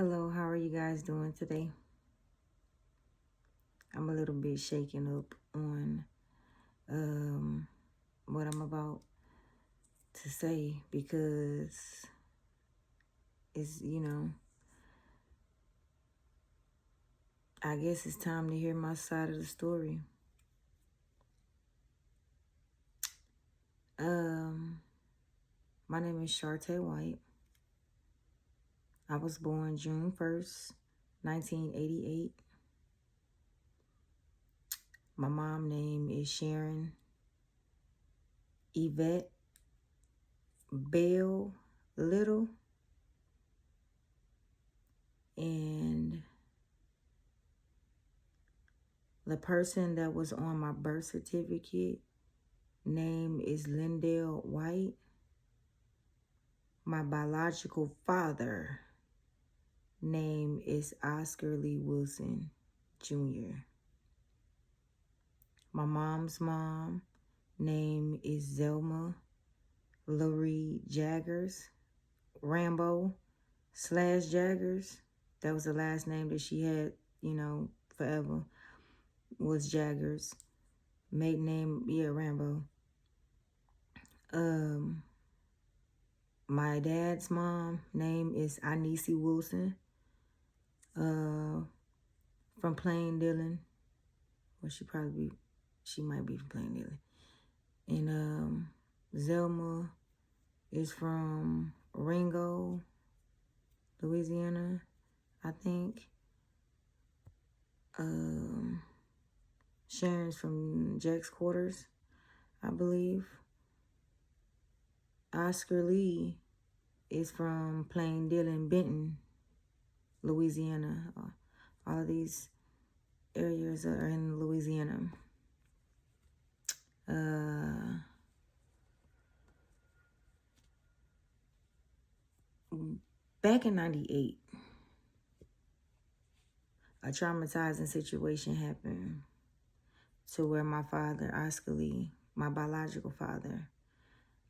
Hello, how are you guys doing today? I'm a little bit shaken up on what I'm about to say because it's, I guess it's time to hear my side of the story. Um, my name is Shartae White. I was born June 1st, 1988. My mom's name is Sharon Yvette Bell Little, and the person that was on my birth certificate name is Lindell White. My biological father name is Oscar Lee Wilson Jr. My mom's mom name is Zelma Laree Jaggers, Rambo/Jaggers. That was the last name that she had, forever, was Jaggers. Maiden name, Rambo. My dad's mom name is Anisi Wilson, from Plain Dillon. Well, she might be from Plain Dillon. And Zelma is from Ringo, Louisiana, I think. Sharon's from Jack's Quarters, I believe. Oscar Lee is from Plain Dillon, Benton, Louisiana. All of these areas are in Louisiana. Back in 98, a traumatizing situation happened to where my father, Oscar Lee, my biological father,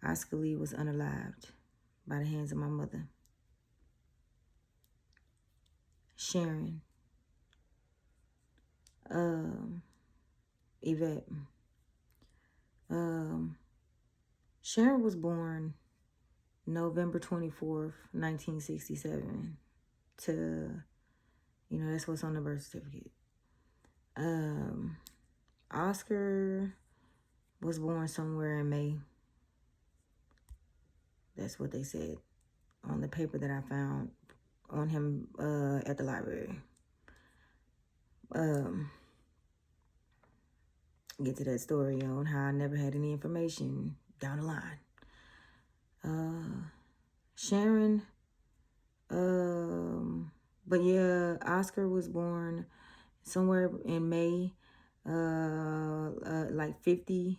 Oscar Lee, was unalived by the hands of my mother, Sharon Yvette. Sharon was born November 24th, 1967 to, that's what's on the birth certificate. Oscar was born somewhere in May. That's what they said on the paper that I found on him at the library. Get to that story on how I never had any information down the line. Sharon, but yeah, Oscar was born somewhere in May, like 50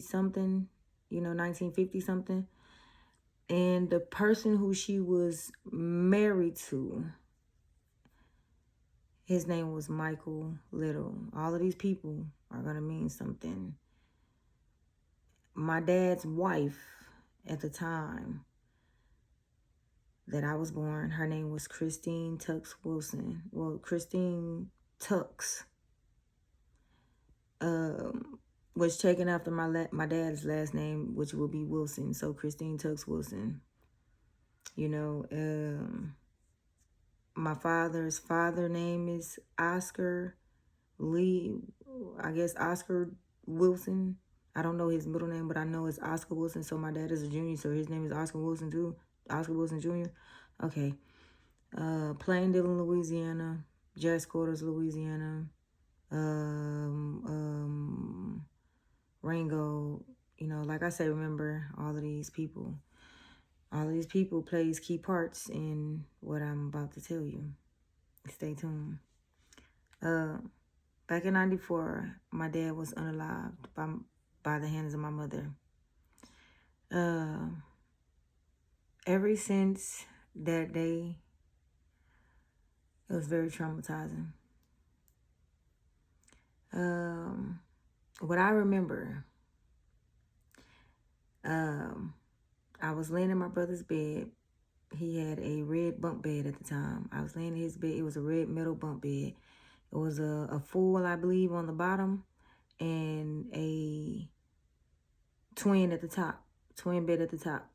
something, 1950 something. And the person who she was married to, his name was Michael Little. All of these people are going to mean something. My dad's wife at the time that I was born, her name was Christine Tux Wilson. Well, Christine Tux was taken after my dad's last name, which will be Wilson. So Christine Tux Wilson. My father's father name is Oscar Lee. I guess Oscar Wilson. I don't know his middle name, but I know it's Oscar Wilson. So my dad is a junior, so his name is Oscar Wilson too. Oscar Wilson Jr. Okay. Plain Dillon, Louisiana. Jack's Quarters, Louisiana. Rango. Like I say, remember all of these people. All of these people plays key parts in what I'm about to tell you. Stay tuned. Back in 94, my dad was unalived by the hands of my mother. Ever since that day, it was very traumatizing. What I remember, I was laying in my brother's bed. He had a red bunk bed at the time. I was laying in his bed. It was a red metal bunk bed. It was a full, I believe, on the bottom and a twin at the top. Twin bed at the top.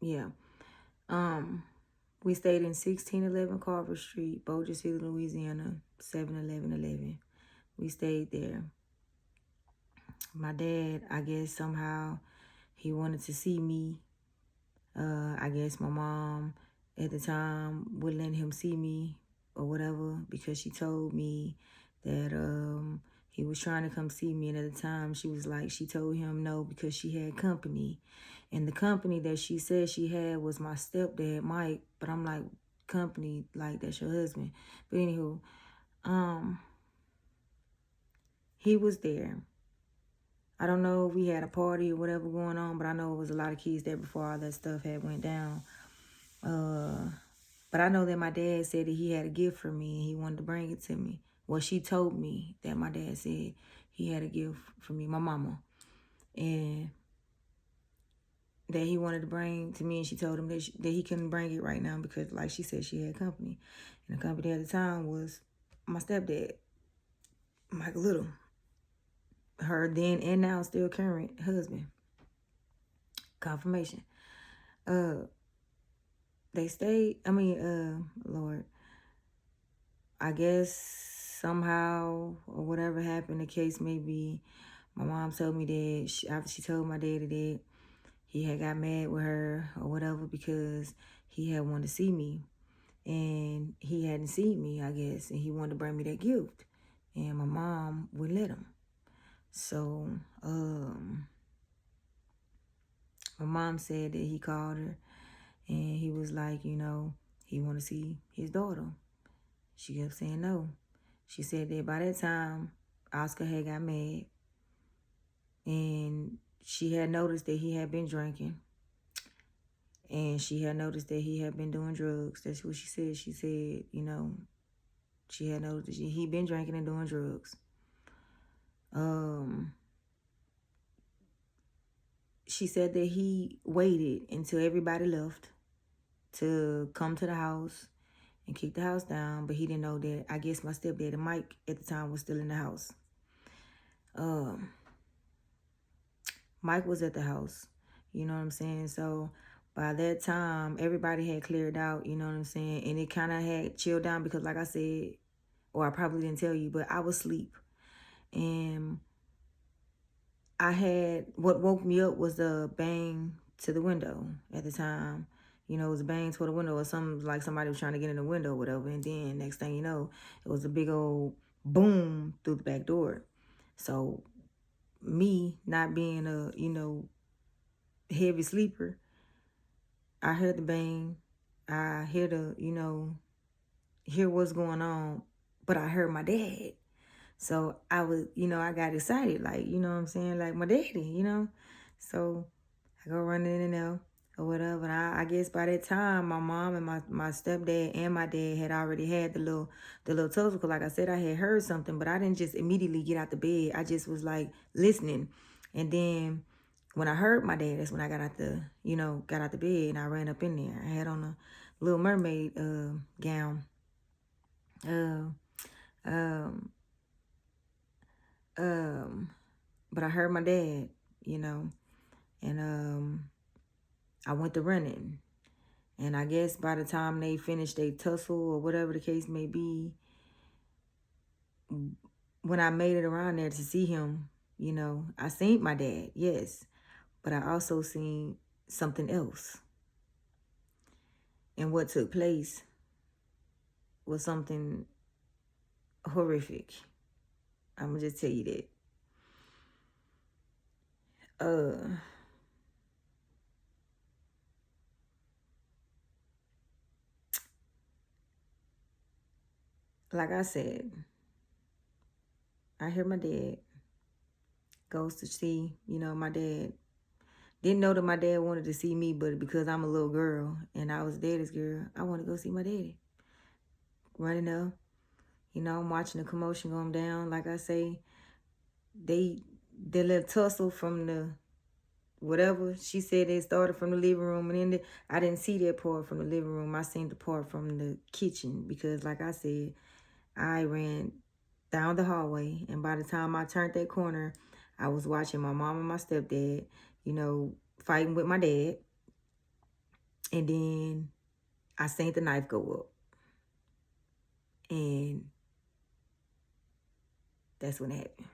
Yeah. We stayed in 1611 Carver Street, Bossier City, Louisiana, 71111. We stayed there. My dad, I guess somehow he wanted to see me. I guess my mom at the time wouldn't let him see me or whatever because she told me that he was trying to come see me. And at the time she told him no because she had company. And the company that she said she had was my stepdad, Mike. But I'm like, company, like that's your husband. But anywho, he was there. I don't know if we had a party or whatever going on, but I know it was a lot of kids there before all that stuff had went down. But I know that my dad said that he had a gift for me and he wanted to bring it to me. Well, she told me that my dad said he had a gift for me, my mama, and that he wanted to bring to me. And she told him that he couldn't bring it right now because, like she said, she had company. And the company at the time was my stepdad, Mike Little, her then and now still current husband. Confirmation. They stayed, Lord, I guess somehow or whatever happened, the case may be, my mom told me that after she told my daddy that he had got mad with her or whatever because he had wanted to see me and he hadn't seen me, I guess, and he wanted to bring me that gift and my mom wouldn't let him. So, my mom said that he called her and he was like, he wanted to see his daughter. She kept saying no. She said that by that time, Oscar had got mad. And she had noticed that he had been drinking. And she had noticed that he had been doing drugs. That's what she said. She said, she had noticed that he'd been drinking and doing drugs. She said that he waited until everybody left to come to the house and kick the house down, but he didn't know that, I guess my stepdad and Mike at the time was still in the house. Mike was at the house, you know what I'm saying? So by that time, everybody had cleared out, you know what I'm saying? And it kind of had chilled down because like I said, or I probably didn't tell you, but I was asleep. And what woke me up was the bang to the window at the time. It was a bang to the window or something like somebody was trying to get in the window or whatever. And then next thing you know, it was a big old boom through the back door. So me not being a, heavy sleeper, I heard the bang. I hear hear what's going on, but I heard my dad. So I was, I got excited, like, you know what I'm saying? Like my daddy, So I go running in there or whatever. And I guess by that time, my mom and my stepdad and my dad had already had the little tussle. Because like I said, I had heard something, but I didn't just immediately get out the bed. I just was like listening. And then when I heard my dad, that's when I got out the bed and I ran up in there. I had on a Little Mermaid gown. But I heard my dad, and I went to running. And I guess by the time they finished their tussle or whatever the case may be, when I made it around there to see him, I seen my dad, yes, but I also seen something else. And what took place was something horrific. I'm gonna just tell you that. Like I said, I hear my dad goes to see, my dad. Didn't know that my dad wanted to see me, but because I'm a little girl and I was daddy's girl, I want to go see my daddy. Running up, I'm watching the commotion going down. Like I say, the little tussle from whatever. She said it started from the living room, and then I didn't see that part from the living room. I seen the part from the kitchen because, like I said, I ran down the hallway, and by the time I turned that corner, I was watching my mom and my stepdad, fighting with my dad, and then I seen the knife go up, and that's when it happened.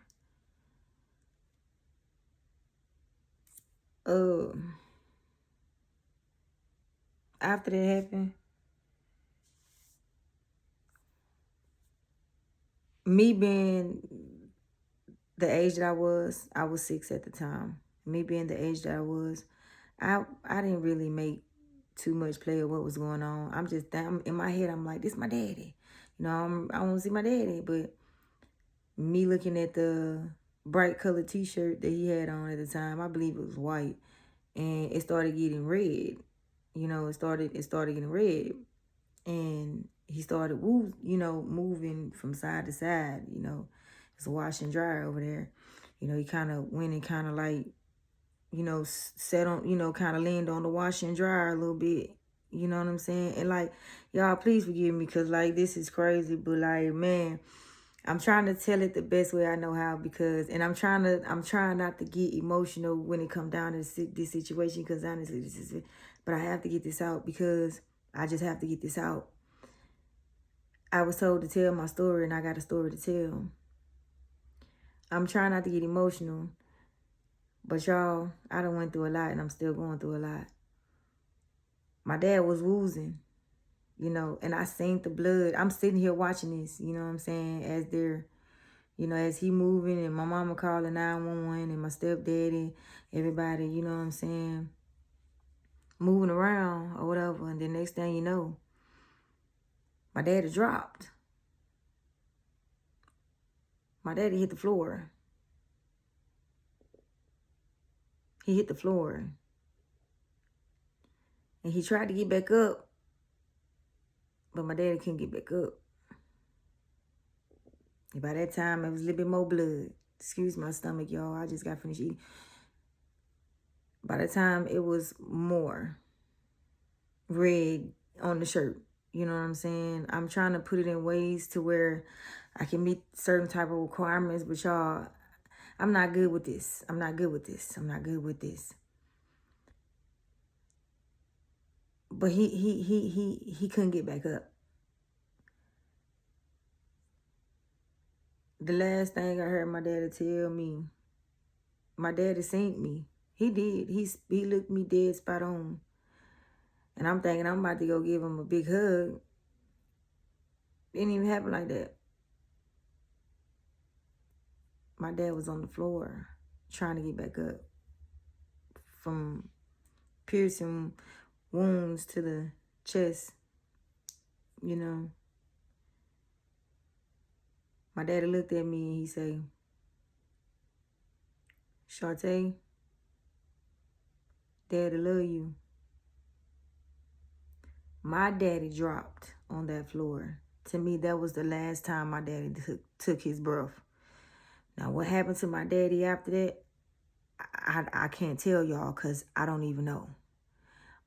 After that happened, me being the age that I was 6 at the time. Me being the age that I didn't really make too much play of what was going on. I'm in my head, I'm like, this my daddy. I want to see my daddy. But me looking at the bright colored t-shirt that he had on at the time, I believe it was white, and it started getting red. It started getting red, and he started moving from side to side. It's a wash and dryer over there. He kind of went and kind of like, sat on, kind of leaned on the wash and dryer a little bit. You know what I'm saying? And like, y'all, please forgive me, because like, this is crazy, but like, man, I'm trying to tell it the best way I know how, and I'm trying not to get emotional when it comes down to this situation, because honestly, this is it. But I have to get this out, because I just have to get this out. I was told to tell my story, and I got a story to tell. I'm trying not to get emotional, but y'all, I done went through a lot, and I'm still going through a lot. My dad was woozing, and I seen the blood. I'm sitting here watching this, you know what I'm saying, as they're, as he moving, and my mama calling 911, and my stepdaddy, everybody, you know what I'm saying, moving around or whatever. And then next thing you know, my daddy dropped. My daddy hit the floor. He hit the floor. And he tried to get back up, but my daddy couldn't get back up. And by that time, it was a little bit more blood. Excuse my stomach, y'all. I just got finished eating. By the time, it was more red on the shirt. You know what I'm saying? I'm trying to put it in ways to where I can meet certain type of requirements, but y'all, I'm not good with this. I'm not good with this. I'm not good with this. But he couldn't get back up. The last thing I heard my daddy tell me, my daddy seen me. He did. He looked me dead spot on. And I'm thinking I'm about to go give him a big hug. Didn't even happen like that. My dad was on the floor trying to get back up from piercing wounds to the chest, My daddy looked at me and he said, Shartae, Daddy love you. My daddy dropped on that floor. To me, that was the last time my daddy took his breath. Now, what happened to my daddy after that, I can't tell y'all, because I don't even know.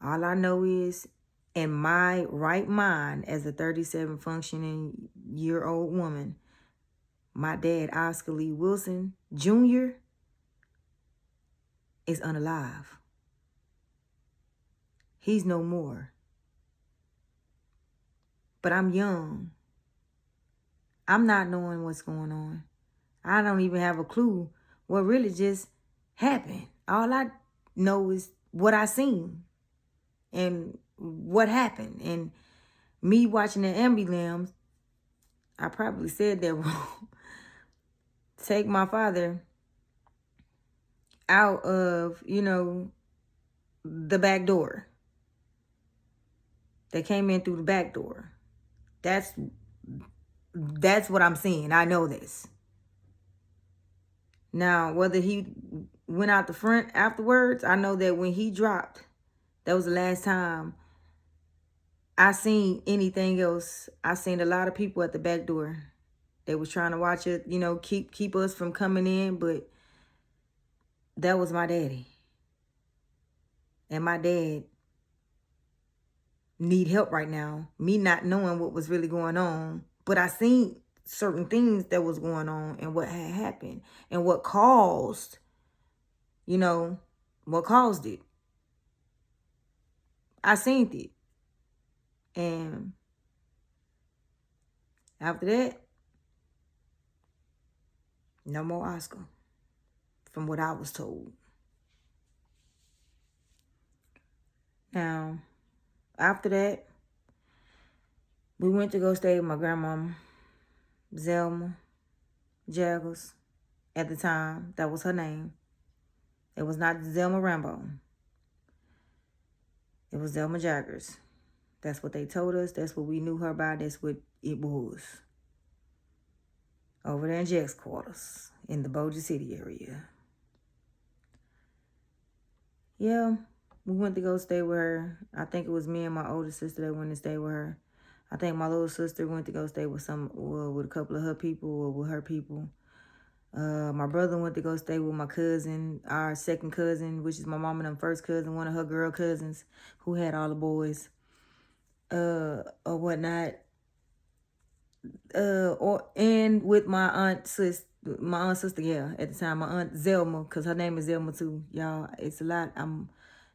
All I know is, in my right mind, as a 37 functioning year-old woman, my dad, Oscar Lee Wilson Jr., is unalive. He's no more. But I'm young. I'm not knowing what's going on. I don't even have a clue what really just happened. All I know is what I seen and what happened. And me watching the ambulance, I probably said that wrong. Take my father out of, the back door. They came in through the back door. That's what I'm seeing. I know this. Now, whether he went out the front afterwards, I know that when he dropped, that was the last time I seen anything else. I seen a lot of people at the back door. They was trying to watch it, keep us from coming in, but that was my daddy. and my dad need help right now. Me not knowing what was really going on, but I seen certain things that was going on and what had happened and what caused, what caused it. I seen it. And after that, no more Oscar, from what I was told. Now, after that, we went to go stay with my grandmama, Zelma Jaggers. At the time, that was her name. It was not Zelma Rambo. It was Zelma Jaggers. That's what they told us. That's what we knew her by. That's what it was. Over there in Jack's quarters in the Bossier City area. Yeah, we went to go stay with her. I think it was me and my older sister that went to stay with her. I think my little sister went to go stay with with a couple of her people or with her people. My brother went to go stay with my cousin, our second cousin, which is my mom and them first cousin, one of her girl cousins who had all the boys, or whatnot. And with my sister, yeah, at the time, my aunt Zelma, because her name is Zelma too, y'all. It's a lot. I'm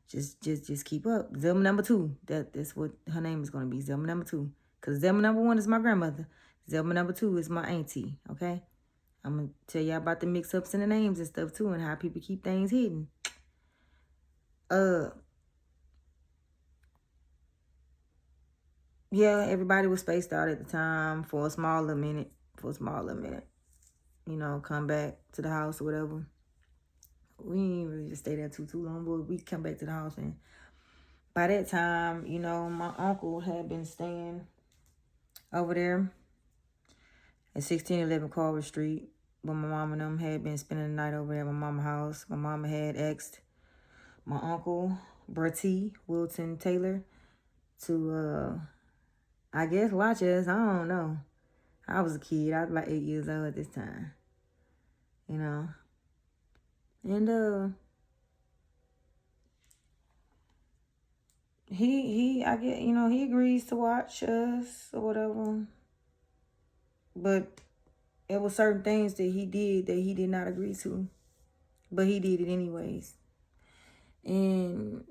just keep up. Zelma number 2. That's what her name is gonna be. Zelma number 2, because Zelma number 1 is my grandmother. Zelma number 2 is my auntie. Okay, I'm gonna tell y'all about the mix-ups in the names and stuff too, and how people keep things hidden. Yeah, everybody was spaced out at the time for a small little minute. Come back to the house or whatever. We didn't really just stay there too long, but we come back to the house, and by that time, my uncle had been staying over there at 1611 Carver Street, when my mom and them had been spending the night over there at my mama's house. My mama had asked my uncle, Bertie Wilton Taylor, to, I guess, watch us. I don't know. I was a kid. I was like 8 years old at this time. And, I get, he agrees to watch us or whatever. But it was certain things that he did not agree to. But he did it anyways. And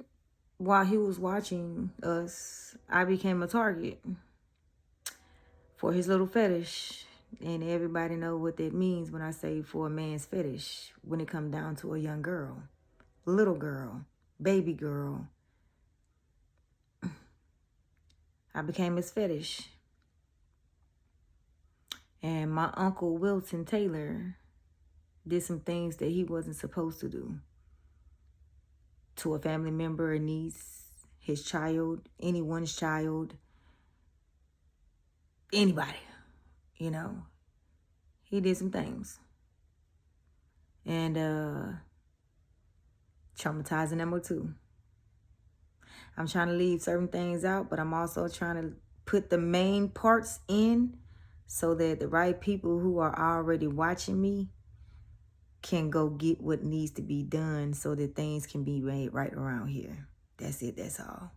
while he was watching us, I became a target for his little fetish. And everybody know what that means when I say for a man's fetish, when it comes down to a young girl, little girl, baby girl. I became his fetish. And my uncle Wilton Taylor did some things that he wasn't supposed to do to a family member, a niece, his child, anyone's child, anybody, He did some things. And traumatizing number 2. I'm trying to leave certain things out, but I'm also trying to put the main parts in so that the right people who are already watching me can go get what needs to be done so that things can be made right around here. That's it. That's all.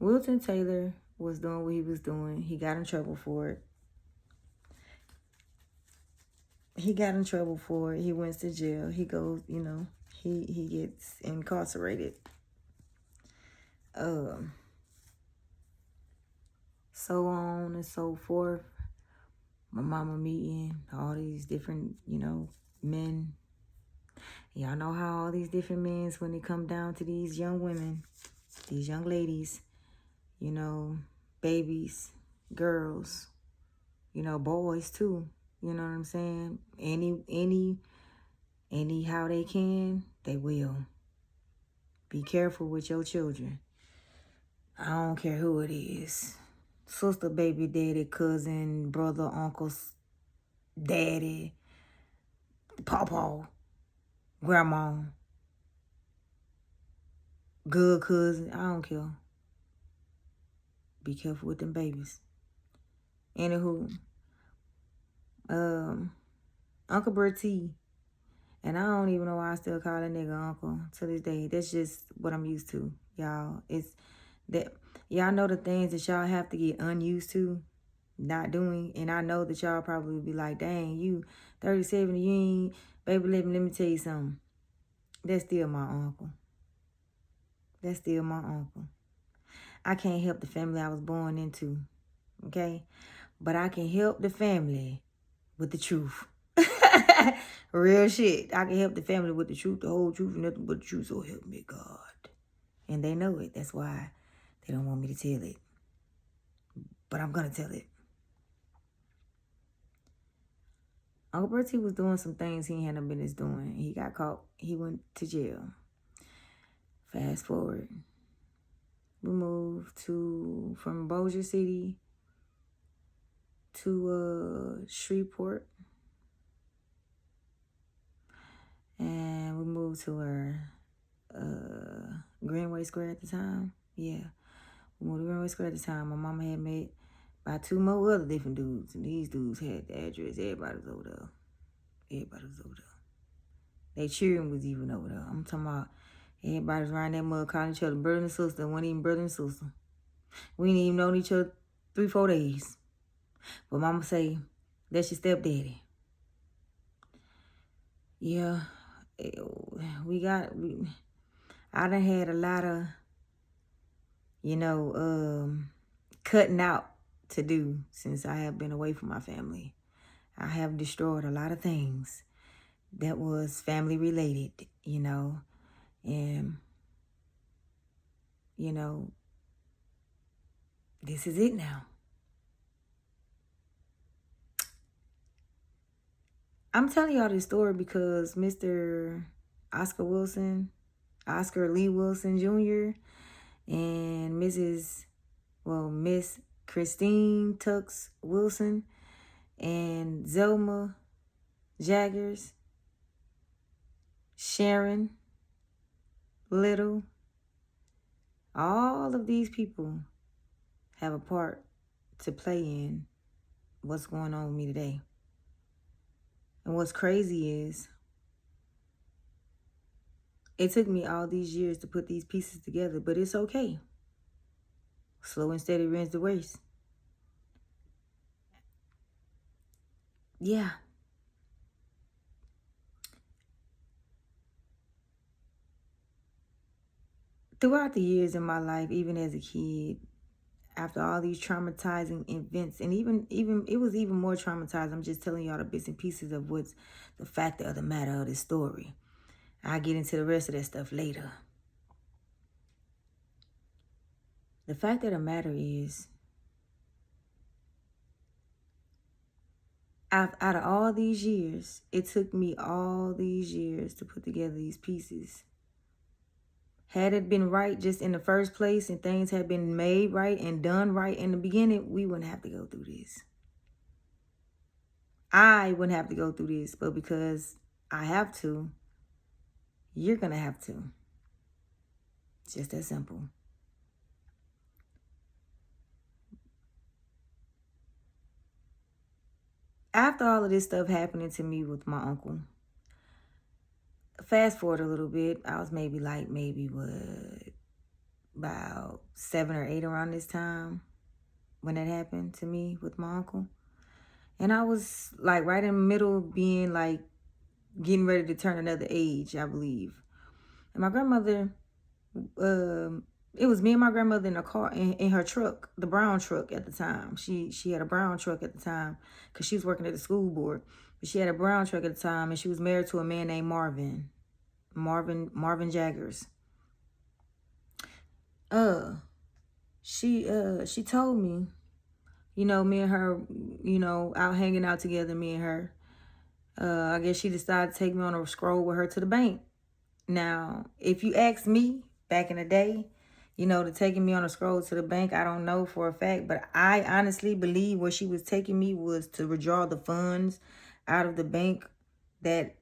Wilton Taylor was doing what he was doing. He got in trouble for it. He went to jail. He goes, he gets incarcerated. So on and so forth. My mama meeting all these different, men. Y'all know how all these different men, when it come down to these young women, these young ladies, babies, girls, boys too. You know what I'm saying? Any how they can, they will. Be careful with your children. I don't care who it is. Sister, baby, daddy, cousin, brother, uncle, daddy, pawpaw, grandma, good cousin. I don't care. Be careful with them babies. Anywho, Uncle Bertie And I don't even know why I still call a nigga uncle to this day. That's just what I'm used to, y'all. It's that y'all know the things that y'all have to get unused to not doing. And I know that y'all probably be like, dang, you 37, you ain't, baby, let me tell you something. That's still my uncle. That's still my uncle. I can't help the family I was born into, okay? But I can help the family with the truth. Real shit. I can help the family with the truth, the whole truth, and nothing but the truth. So help me God. And they know it. That's why they don't want me to tell it. But I'm going to tell it. Uncle Bertie was doing some things he had no business doing. He got caught. He went to jail. Fast forward. We moved from Bossier City to Shreveport. And we moved to Greenway Square at the time. Yeah. We moved to Greenway Square at the time. My mama had met by 2 more other different dudes. And these dudes had the address. Everybody was over there. They cheering was even over there. I'm talking about everybody was around that mud calling each other brother and sister. Wasn't even brother and sister. We didn't even know each other 3-4 days. But mama say, that's your stepdaddy. Yeah. I done had a lot of, cutting out to do since I have been away from my family. I have destroyed a lot of things that was family related, and, this is it now. I'm telling y'all this story because Mr. Oscar Lee Wilson Jr. and Miss Christine Tux Wilson and Zelma Jaggers, Sharon Little, all of these people have a part to play in what's going on with me today. And what's crazy is it took me all these years to put these pieces together, but it's okay. Slow and steady wins the race. Yeah. Throughout the years in my life, even as a kid, after all these traumatizing events, and even it was even more traumatizing. I'm just telling y'all the bits and pieces of what's the fact of the matter of this story. I'll get into the rest of that stuff later. The fact of the matter is, out of all these years, it took me all these years to put together these pieces. Had it been right just in the first place and things had been made right and done right in the beginning, we wouldn't have to go through this. I wouldn't have to go through this, but because I have to, you're going to have to. It's just that simple. After all of this stuff happening to me with my uncle, fast forward a little bit, I was about 7 or 8 around this time when that happened to me with my uncle. And I was like right in the middle of being like getting ready to turn another age, I believe. And my grandmother, it was me and my grandmother in a car, in her truck, the brown truck at the time. She had a brown truck at the time because she was working at the school board. But she had a brown truck at the time, and she was married to a man named Marvin Jaggers. She told me, me and her, out hanging out together, me and her. I guess she decided to take me on a stroll with her to the bank. Now, if you ask me back in the day, to taking me on a stroll to the bank, I don't know for a fact, but I honestly believe where she was taking me was to withdraw the funds out of the bank that,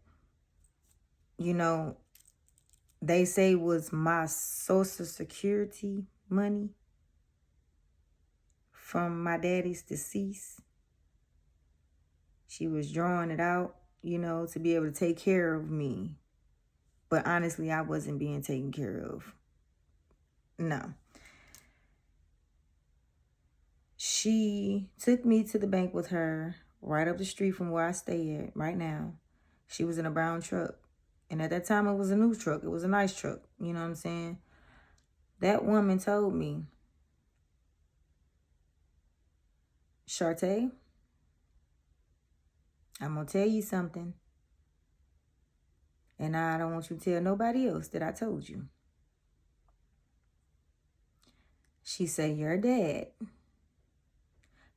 they say was my Social Security money from my daddy's deceased. She was drawing it out you know, to be able to take care of me. But honestly, I wasn't being taken care of. No. She took me to the bank with her right up the street from where I stay at right now. She was in a brown truck. And at that time, it was a new truck. It was a nice truck. You know what I'm saying? That woman told me, Shartae, I'm going to tell you something. And I don't want you to tell nobody else that I told you. She said, your dad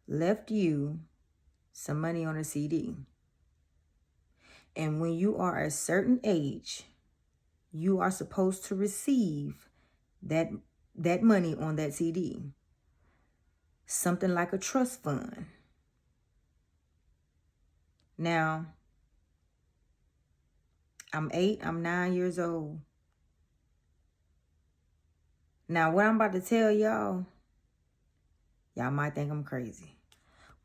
left you some money on a CD. And when you are a certain age, you are supposed to receive that money on that CD. Something like a trust fund. Now, I'm 9 years old. Now, what I'm about to tell y'all might think I'm crazy.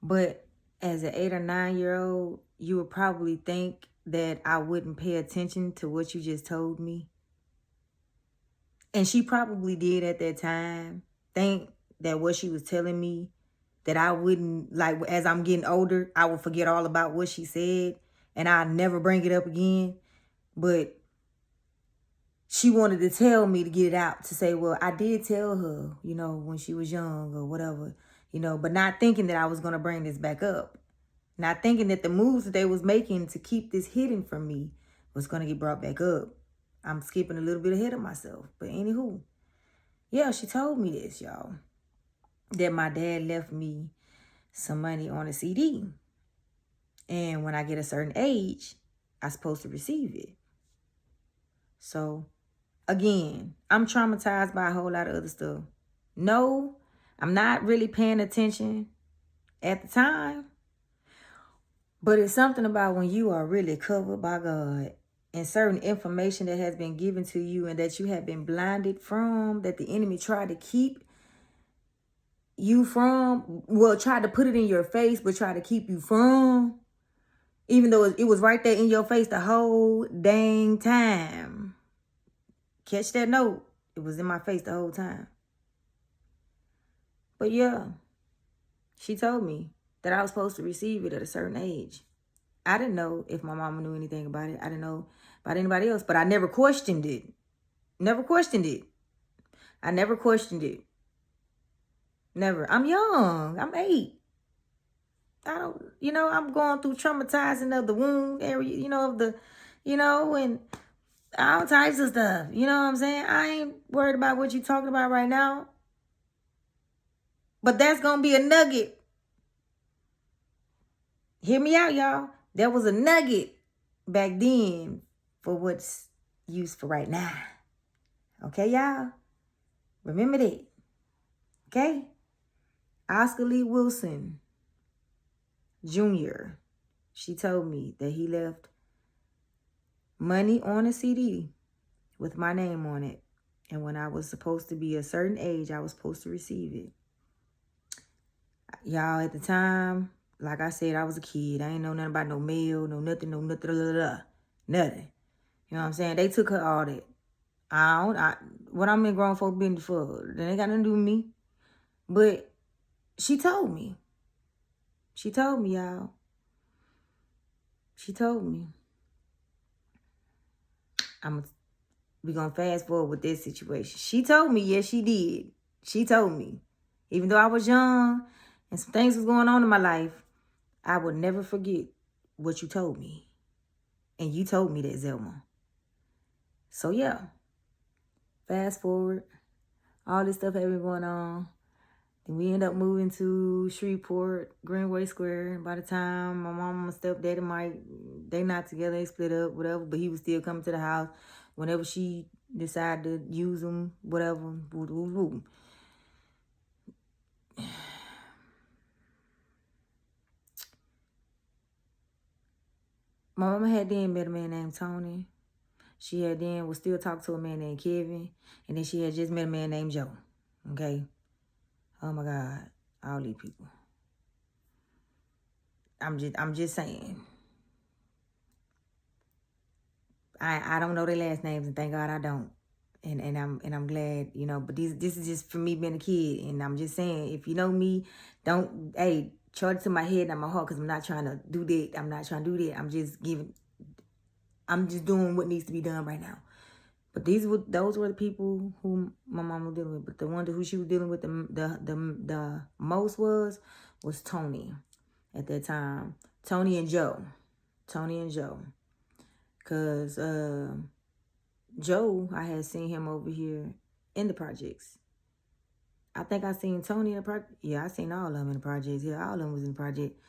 But as an 8 or 9 year old, you would probably think that I wouldn't pay attention to what you just told me. And she probably did at that time think that what she was telling me, that I wouldn't, like, as I'm getting older, I would forget all about what she said and I'd never bring it up again. But she wanted to tell me to get it out, to say, well, I did tell her, you know, when she was young or whatever, you know, but not thinking that I was going to bring this back up. Not thinking that the moves that they was making to keep this hidden from me was going to get brought back up. I'm skipping a little bit ahead of myself. But anywho, yeah, she told me this, y'all, that my dad left me some money on a CD. And when I get a certain age, I'm supposed to receive it. So, again, I'm traumatized by a whole lot of other stuff. No, I'm not really paying attention at the time. But it's something about when you are really covered by God and certain information that has been given to you and that you have been blinded from, that the enemy tried to keep you from, well, tried to put it in your face, but tried to keep you from, even though it was right there in your face the whole dang time. Catch that note. It was in my face the whole time. But yeah, she told me that I was supposed to receive it at a certain age. I didn't know if my mama knew anything about it. I didn't know about anybody else, but I never questioned it. Never questioned it. I never questioned it. Never. I'm young. I'm 8. I don't, you know, I'm going through traumatizing of the wound area, you know, of the, you know, and all types of stuff. You know what I'm saying? I ain't worried about what you talking about right now. But that's going to be a nugget. Hear me out, y'all. There was a nugget back then for what's used for right now. Okay, y'all? Remember that. Okay? Oscar Lee Wilson Jr., she told me that he left money on a CD with my name on it. And when I was supposed to be a certain age, I was supposed to receive it. Y'all, at the time, like I said, I was a kid. I ain't know nothing about no mail, no nothing, nothing. Nothing. You know what I'm saying? They took her all that. What I'm in grown folk business for, that ain't got nothing to do with me. But she told me. She told me, y'all. She told me. We're going to fast forward with this situation. She told me, yes, she did. She told me. Even though I was young and some things was going on in my life, I would never forget what you told me. And you told me that, Zelma. So, yeah. Fast forward. All this stuff had been going on. Then we end up moving to Shreveport, Greenway Square. And by the time my mom and stepdaddy Mike, they not together, they split up, whatever. But he was still coming to the house whenever she decided to use them, whatever. My mama had then met a man named Tony. She had then was still talking to a man named Kevin. And then she had just met a man named Joe. Okay? Oh my God. All these people. I'm just saying. I don't know their last names, and thank God I don't. And I'm glad, you know, but this is just for me being a kid. And I'm just saying, if you know me, don't, hey, charge it to my head, not my heart, because I'm not trying to do that. I'm not trying to do that. I'm just doing what needs to be done right now. But those were the people who my mom was dealing with. But the one who she was dealing with the most was Tony at that time. Tony and Joe. Because Joe, I had seen him over here in the projects. I think I seen Tony in the project. Yeah, I seen all of them in the projects. Yeah, all of them was in the project.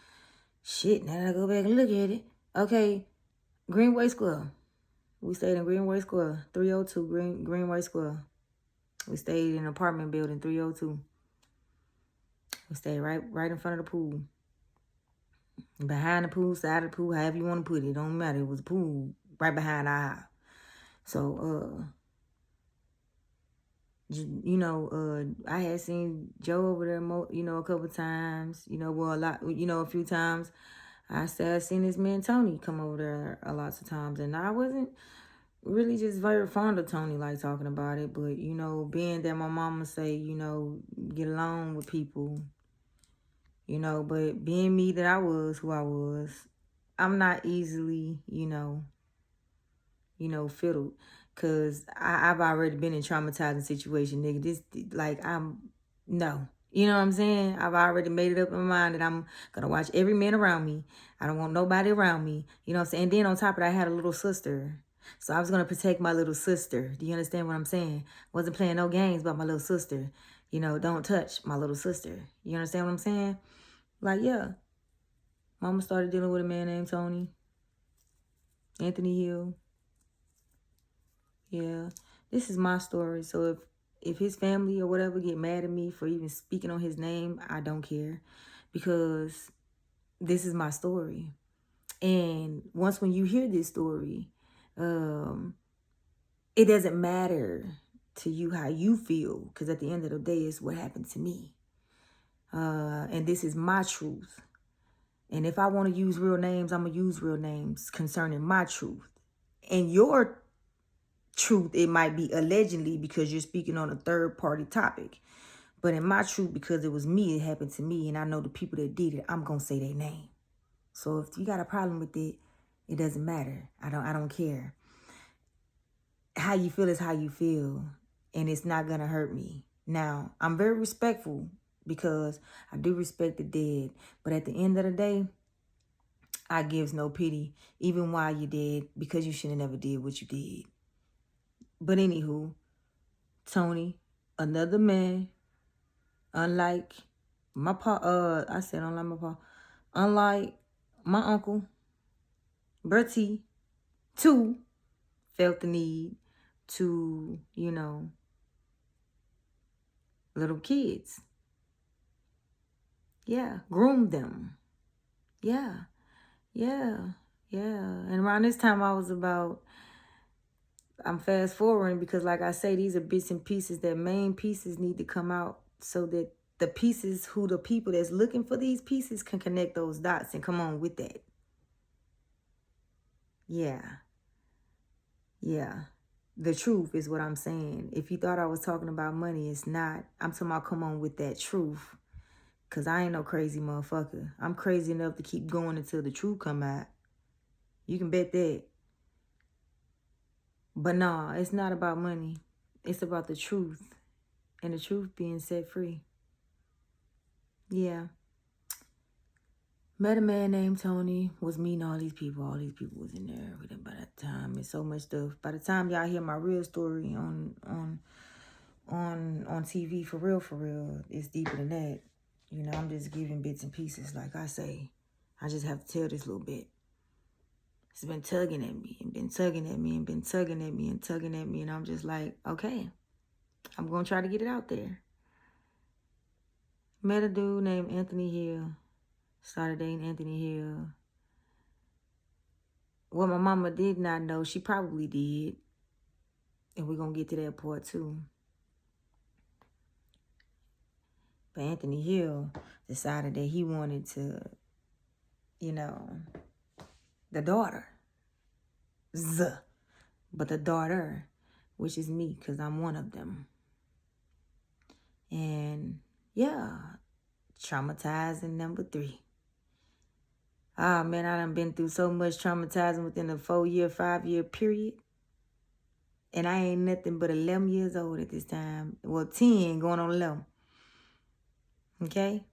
Shit, now that I go back and look at it. Okay, Greenway Square. We stayed in Greenway Square, 302 Greenway Square. We stayed in an apartment building, 302. We stayed right in front of the pool. Behind the pool, side of the pool, however you want to put it. It don't matter. It was a pool right behind our house. So, you know, I had seen Joe over there, you know, a couple times. You know, well, a few times. I seen this man Tony come over there a lot of times, and I wasn't really just very fond of Tony, like talking about it. But you know, being that my mama say, you know, get along with people, you know, but being me that I was, who I was, I'm not easily, you know, fiddled. Cause I've already been in traumatizing situation, nigga. This, like, no. You know what I'm saying? I've already made it up in my mind that I'm gonna watch every man around me. I don't want nobody around me. You know what I'm saying? And then on top of that, I had a little sister. So I was gonna protect my little sister. Do you understand what I'm saying? Wasn't playing no games about my little sister. You know, don't touch my little sister. You understand what I'm saying? Like, yeah. Mama started dealing with a man named Tony. Anthony Hill. Yeah, this is my story. So if his family or whatever get mad at me for even speaking on his name, I don't care, because this is my story. And once when you hear this story, it doesn't matter to you how you feel, because at the end of the day, it's what happened to me. And this is my truth. And if I want to use real names, I'm going to use real names concerning my truth. And your truth, it might be allegedly because you're speaking on a third party topic. But in my truth, because it was me, it happened to me, and I know the people that did it, I'm going to say their name. So if you got a problem with it, it doesn't matter. I don't care. How you feel is how you feel, and it's not going to hurt me. Now, I'm very respectful because I do respect the dead. But at the end of the day, I gives no pity, even while you dead, because you should have never did what you did. But anywho, Tony, another man, unlike my unlike my uncle, Bertie, too, felt the need to, you know, little kids. Yeah, groom them. Yeah. And around this time I'm fast forwarding because, like I say, these are bits and pieces. That main pieces need to come out so that the people that's looking for these pieces can connect those dots and come on with that. Yeah. The truth is what I'm saying. If you thought I was talking about money, it's not. I'm talking about come on with that truth. Because I ain't no crazy motherfucker. I'm crazy enough to keep going until the truth come out. You can bet that. But no, it's not about money. It's about the truth. And the truth being set free. Yeah. Met a man named Tony. Was meeting all these people. All these people was in there with him by that time. And so much stuff. By the time y'all hear my real story on TV, for real, it's deeper than that. You know, I'm just giving bits and pieces. Like I say, I just have to tell this little bit. It's been tugging at me and been tugging at me and been tugging at me and tugging at me. And I'm just like, okay, I'm going to try to get it out there. Met a dude named Anthony Hill. Started dating Anthony Hill. What my mama did not know, she probably did. And we're going to get to that part too. But Anthony Hill decided that he wanted to, you know, the daughter. but the daughter, which is me, because I'm one of them. And yeah, traumatizing number 3. Ah, man, I done been through so much traumatizing within a 4-year, 5-year period. And I ain't nothing but 11 years old at this time. Well, 10 going on 11. Okay?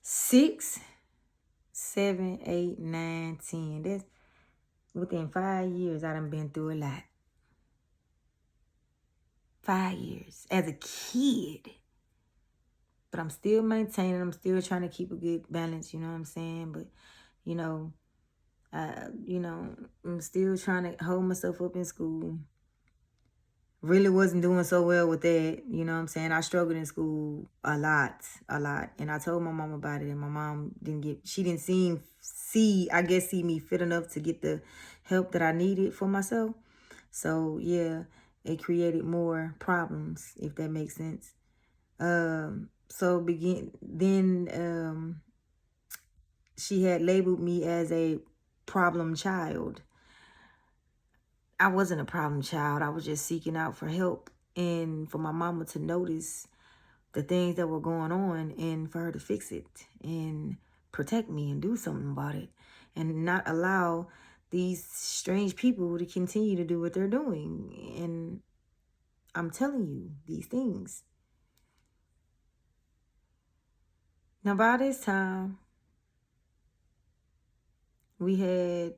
6, 7, 8, 9, 10. That's within 5 years, I done been through a lot. 5 years as a kid. But I'm still maintaining. I'm still trying to keep a good balance, you know what I'm saying? But, you know, I'm still trying to hold myself up in school. Really wasn't doing so well with that, you know what I'm saying? I struggled in school a lot. And I told my mom about it, and my mom she didn't see me fit enough to get the help that I needed for myself. So yeah, it created more problems, if that makes sense. She had labeled me as a problem child. I wasn't a problem child. I was just seeking out for help and for my mama to notice the things that were going on and for her to fix it and protect me and do something about it and not allow these strange people to continue to do what they're doing. And I'm telling you these things. Now, by this time, we had,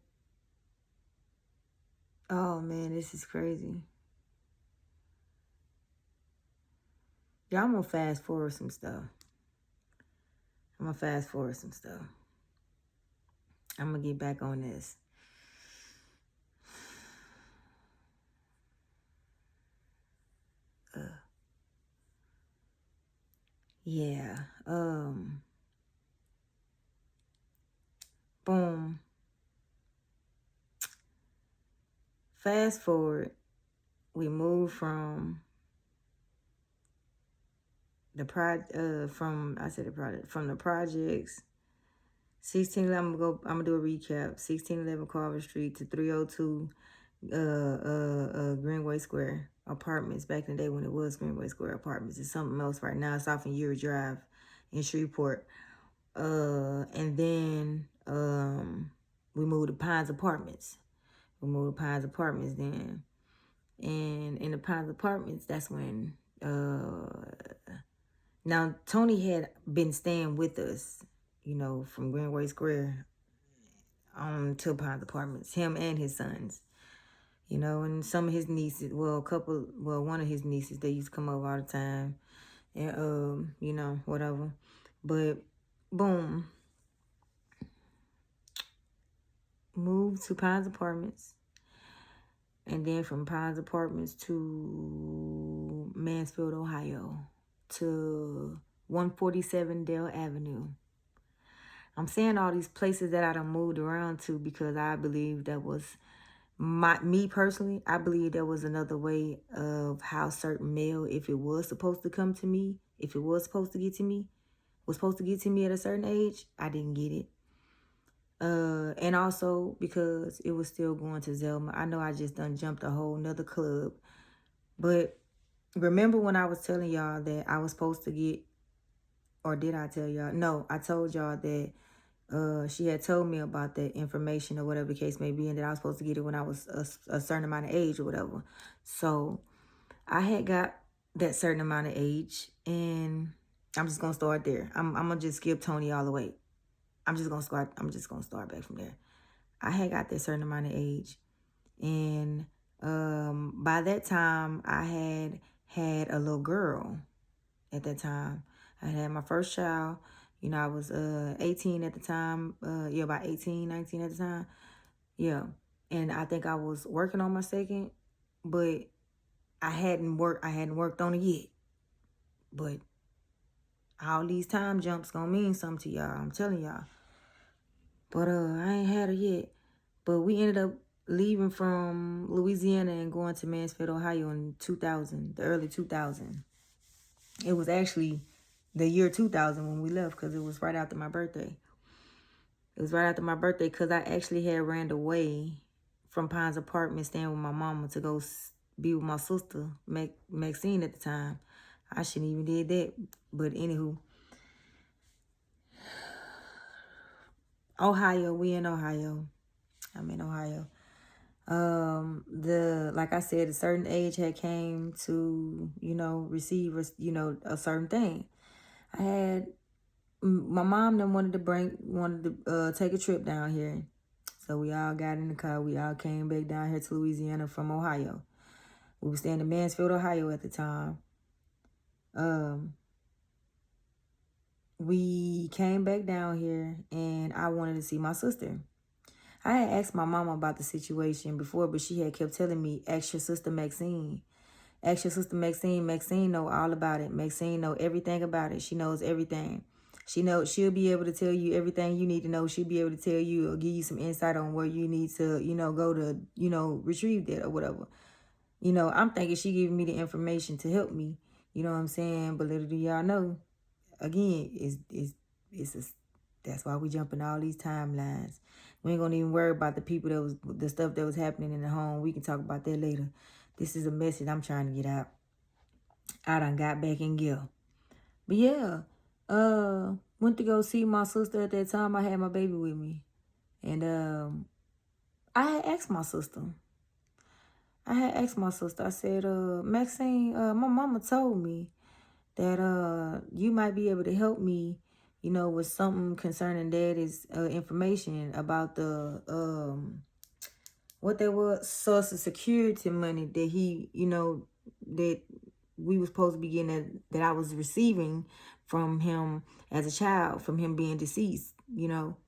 oh man, this is crazy. Yeah, I'm going to fast forward some stuff. I'm going to get back on this. Yeah. Boom. Fast forward. We moved from the from the projects. 1611. I'm gonna do a recap. 1611 Carver Street to 302 Greenway Square Apartments. Back in the day when it was Greenway Square Apartments. It's something else right now. It's off in Uri Drive in Shreveport. And then we moved to Pines Apartments. Then. And in the Pines Apartments, that's when now Tony had been staying with us, from Greenway Square to Pines Apartments, him and his sons. And some of his nieces, one of his nieces, they used to come over all the time. And whatever. But boom. Moved to Pines Apartments. And then from Pines Apartments to Mansfield, Ohio, to 147 Dale Avenue. I'm saying all these places that I done moved around to because I believe that was me personally. I believe there was another way of how certain male, if it was supposed to come to me, if it was supposed to get to me, was supposed to get to me at a certain age, I didn't get it. And also because it was still going to Zelma. I know I just done jumped a whole nother club. But remember when I was telling y'all that I was supposed to get, or did I tell y'all? No, I told y'all that she had told me about that information or whatever the case may be, and that I was supposed to get it when I was a certain amount of age or whatever. So I had got that certain amount of age, and I'm just going to start there. I'm going to just skip Tony all the way. I'm just gonna start back from there. I had got that certain amount of age, and by that time I had a little girl. At that time, I had my first child. I was 18 at the time. About 18, 19 at the time. Yeah, and I think I was working on my second, but I hadn't worked on it yet. But all these time jumps gonna mean something to y'all. I'm telling y'all. But I ain't had her yet. But we ended up leaving from Louisiana and going to Mansfield, Ohio in 2000, the early 2000. It was actually the year 2000 when we left because it was right after my birthday. It was right after my birthday because I actually had ran away from Pines Apartment, staying with my mama, to go be with my sister, Maxine at the time. I shouldn't even did that. But anywho, Ohio, we in Ohio. I'm in Ohio. Like I said, a certain age had came to, receive, a certain thing. I had, my mom then wanted to take a trip down here. So we all got in the car. We all came back down here to Louisiana from Ohio. We were staying in Mansfield, Ohio at the time. We came back down here and I wanted to see my sister. I had asked my mama about the situation before, but she had kept telling me, ask your sister Maxine. Ask your sister Maxine. Maxine know all about it. Maxine know everything about it. She knows everything. She'll be able to tell you everything you need to know. She'll be able to tell you or give you some insight on where you need to, go to, retrieve that or whatever. I'm thinking she giving me the information to help me. You know what I'm saying? But little do y'all know, again, that's why we jumping all these timelines. We ain't gonna even worry about the stuff that was happening in the home. We can talk about that later. This is a message I'm trying to get out. I done got back in gear. But yeah, went to go see my sister at that time. I had my baby with me. And I had asked my sister. I said, Maxine, my mama told me that you might be able to help me, with something concerning daddy's information about the what there was, Social Security money that he, that we were supposed to be getting, that I was receiving from him as a child, from him being deceased.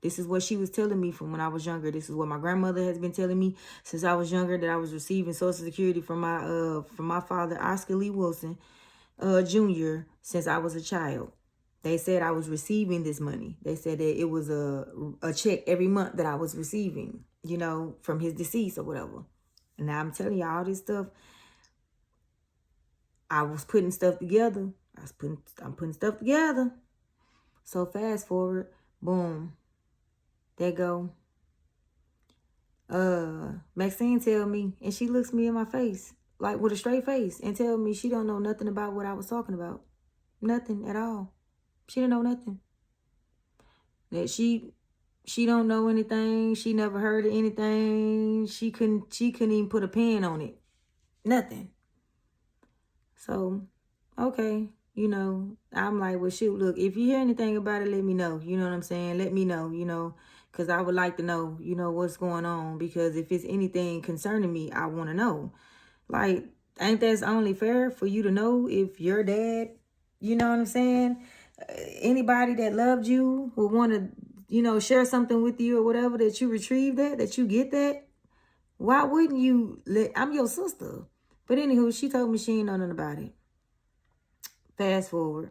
This is what she was telling me from when I was younger. This is what my grandmother has been telling me since I was younger, that I was receiving Social Security from my father, Oscar Lee Wilson, Jr., since I was a child. They said I was receiving this money. They said that it was a check every month that I was receiving, from his decease or whatever. And now I'm telling you all this stuff. I was putting stuff together. I'm putting stuff together. So fast forward, boom, there go. Maxine tell me, and she looks me in my face, like with a straight face, and tell me she don't know nothing about what I was talking about. Nothing at all. She didn't know nothing. That she don't know anything. She never heard of anything. She couldn't even put a pen on it. Nothing. So, okay, I'm like, well, shoot, look, if you hear anything about it, let me know. You know what I'm saying? Let me know, because I would like to know, what's going on. Because if it's anything concerning me, I want to know. Like, ain't that only fair for you to know if your dad, you know what I'm saying? Anybody that loved you would want to, share something with you or whatever, that you retrieve that you get that. Why wouldn't you I'm your sister. But anywho, she told me she ain't know nothing about it. Fast forward.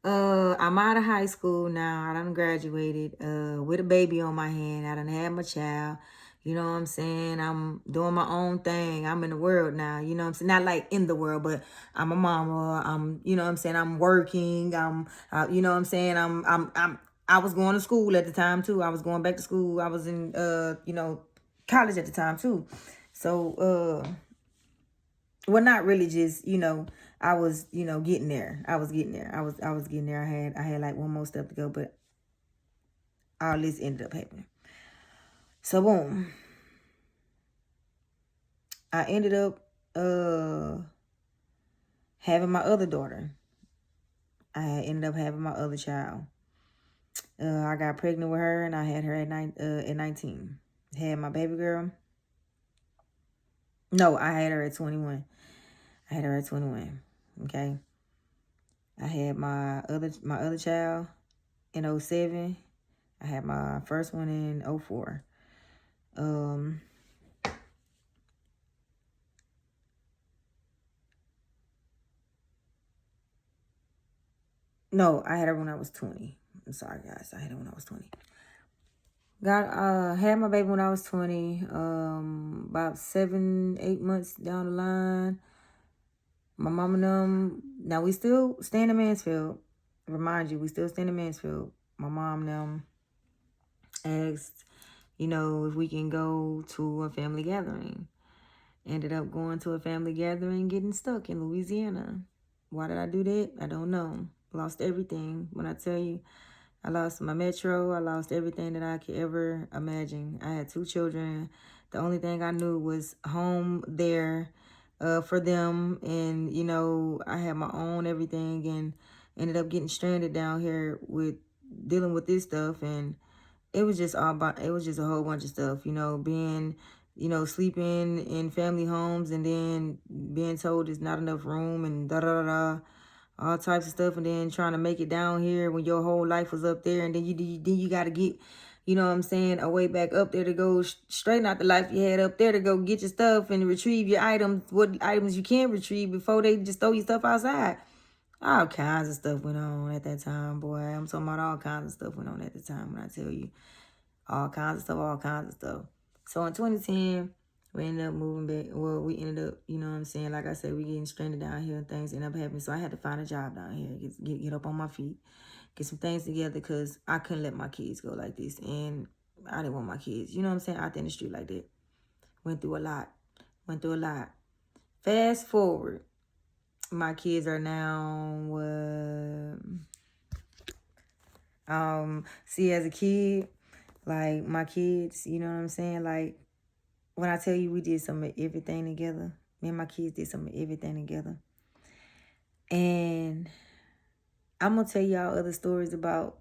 I'm out of high school now. I done graduated with a baby on my hand. I done had my child. You know what I'm saying? I'm doing my own thing. I'm in the world now. You know what I'm saying? Not like in the world, but I'm a mama. You know what I'm saying? I'm working. You know what I'm saying? I was going to school at the time too. I was going back to school. I was in, college at the time too. So, well, not really, just, I was, getting there. I was getting there. I was getting there. I had like one more step to go, but all this ended up happening. So boom. I ended up having my other daughter. I ended up having my other child. I got pregnant with her, and I had her at 19. Had my baby girl. No, I had her at 21. I had her at 21. Okay. I had my other child in 07. I had my first one in 04. No, I had her when I was 20. I'm sorry, guys. I had her when I was 20. Had my baby when I was 20. About 7-8 months down the line, my mom and them. Now we still staying in Mansfield. Remind you, we still staying in Mansfield. My mom and them asked, you know, if we can go to a family gathering. Ended up going to a family gathering, getting stuck in Louisiana. Why did I do that? I don't know. Lost everything. When I tell you, I lost my metro. I lost everything that I could ever imagine. I had 2 children. The only thing I knew was home there for them. And, you know, I had my own everything and ended up getting stranded down here with dealing with this stuff. And it was just it was just a whole bunch of stuff, you know, being, you know, sleeping in family homes and then being told there's not enough room and da-da-da-da, all types of stuff, and then trying to make it down here when your whole life was up there, and then you got to get, you know what I'm saying, a way back up there to go straighten out the life you had up there to go get your stuff and retrieve your items, what items you can retrieve before they just throw your stuff outside. All kinds of stuff went on at that time, boy. I'm talking about all kinds of stuff went on at the time when I tell you. All kinds of stuff, all kinds of stuff. So in 2010, we ended up moving back. Well, we ended up, you know what I'm saying? Like I said, we getting stranded down here and things ended up happening. So I had to find a job down here, get up on my feet, get some things together because I couldn't let my kids go like this. And I didn't want my kids, you know what I'm saying, out there in the street like that. Went through a lot. Fast forward. My kids are now, see, as a kid, like my kids, you know what I'm saying? Like when I tell you we did some of everything together, me and my kids did some of everything together. And I'm going to tell y'all other stories about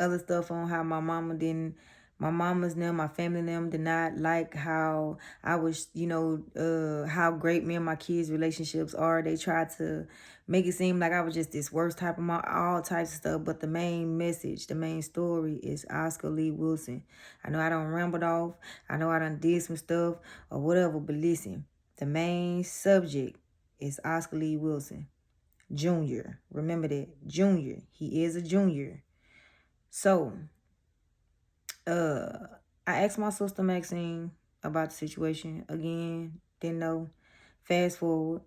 other stuff on how my mama's them, my family them did not like how I was, you know, how great me and my kids' relationships are. They tried to make it seem like I was just this worst type of mom, all types of stuff. But the main message, the main story is Oscar Lee Wilson. I know I done rambled off. I know I done did some stuff or whatever. But listen, the main subject is Oscar Lee Wilson. Junior. Remember that. Junior. He is a junior. So, I asked my sister Maxine about the situation. Again, didn't know. Fast forward.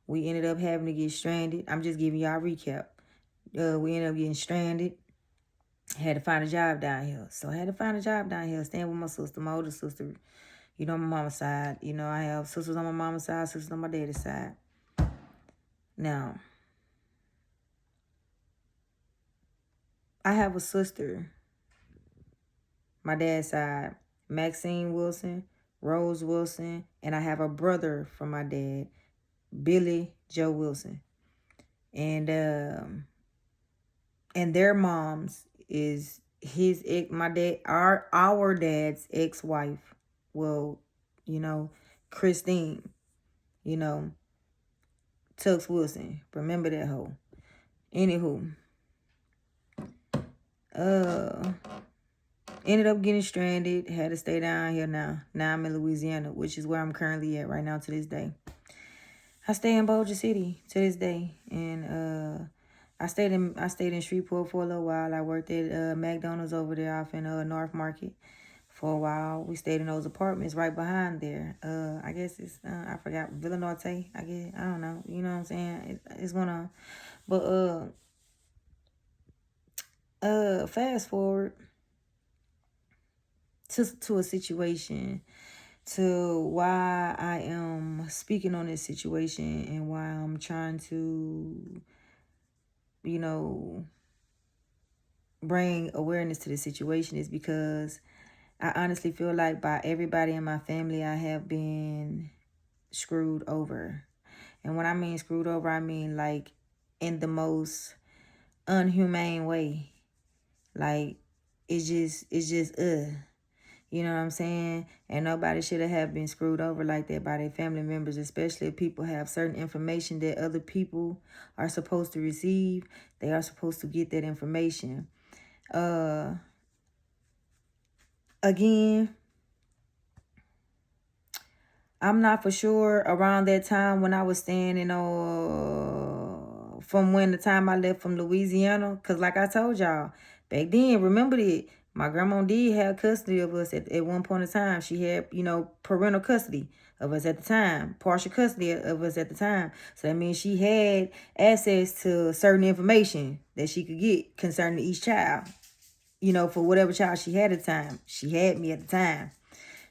We ended up having to get stranded. I'm just giving y'all a recap. We ended up getting stranded. Had to find a job down here. So I had to find a job down here. Staying with my sister, my older sister. You know, on my mama's side. You know, I have sisters on my mama's side, sisters on my daddy's side. Now, I have a sister, my dad's side, Maxine Wilson, Rose Wilson, and I have a brother from my dad, Billy Joe Wilson. And their moms is his ex, my dad, our dad's ex-wife. Well, you know, Christine, you know, Tux Wilson. Remember that hoe. Anywho, ended up getting stranded. Had to stay down here now. Now I'm in Louisiana, which is where I'm currently at right now to this day. I stay in Bossier City to this day. And I stayed in Shreveport for a little while. I worked at McDonald's over there off in North Market for a while. We stayed in those apartments right behind there. I guess it's I forgot, Villa Norte, I guess. I don't know. You know what I'm saying? It's one of, but fast forward to a situation, to why I am speaking on this situation and why I'm trying to, you know, bring awareness to the situation is because I honestly feel like by everybody in my family, I have been screwed over. And when I mean screwed over, I mean like in the most unhumane way. Like, it's just, you know what I'm saying? And nobody should have been screwed over like that by their family members, especially if people have certain information that other people are supposed to receive. They are supposed to get that information. Again, I'm not for sure around that time when I was staying in, from when the time I left from Louisiana. Because like I told y'all, back then, remember that my grandma did have custody of us at one point in time. She had, you know, parental custody of us at the time, partial custody of us at the time. So that means she had access to certain information that she could get concerning each child, you know, for whatever child she had at the time. She had me at the time.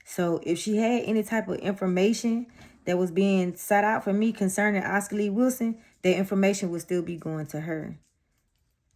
So if she had any type of information that was being sought out for me concerning Oscar Lee Wilson, that information would still be going to her.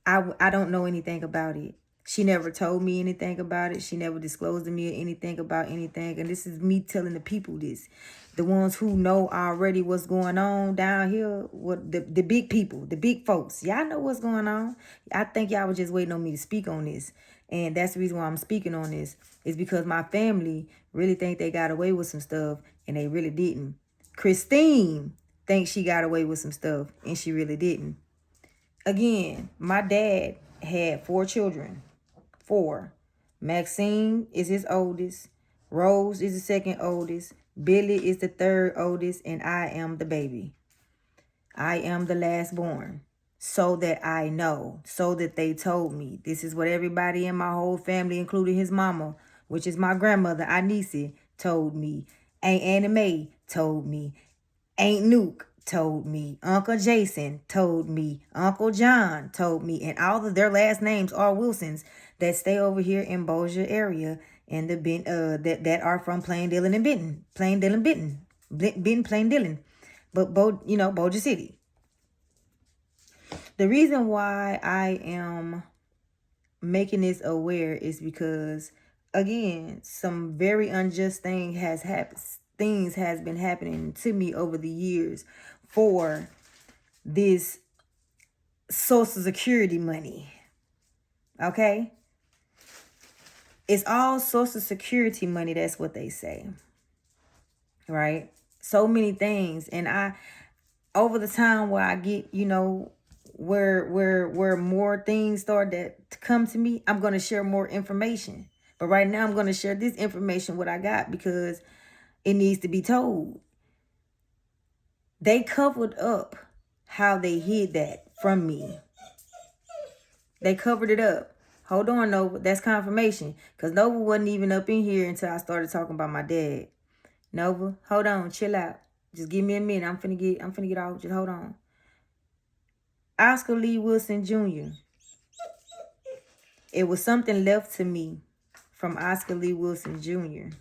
I don't know anything about it. She never told me anything about it. She never disclosed to me anything about anything. And this is me telling the people this. The ones who know already what's going on down here, what the big people, the big folks. Y'all know what's going on. I think y'all was just waiting on me to speak on this. And that's the reason why I'm speaking on this. Is because my family really think they got away with some stuff and they really didn't. Christine thinks she got away with some stuff and she really didn't. Again, my dad had 4 children. 4. Maxine is his oldest. Rose is the second oldest. Billy is the third oldest. And I am the baby. I am the last born. So that I know. So that they told me. This is what everybody in my whole family, including his mama, which is my grandmother, Anisi, told me. Aunt Annie Mae told me. Aunt Nuke told me. Uncle Jason told me. Uncle John told me. And all of their last names are Wilsons that stay over here in Bossier area and the that are from Plaindale and Benton. Plaindale and Benton. Benton, Plaindale. But Bossier City. The reason why I am making this aware is because, again, some very unjust thing has happened. Things has been happening to me over the years for this Social Security money. Okay? It's all Social Security money. That's what they say. Right? So many things. And I, over the time where I get, where more things start to come to me, I'm going to share more information. But right now I'm going to share this information, what I got, because it needs to be told. They covered up how they hid that from me. They covered it up. Hold on, Nova. That's confirmation. Because Nova wasn't even up in here until I started talking about my dad. Nova, hold on. Chill out. Just give me a minute. I'm finna get off. Just hold on. Oscar Lee Wilson Jr. It was something left to me from Oscar Lee Wilson Jr.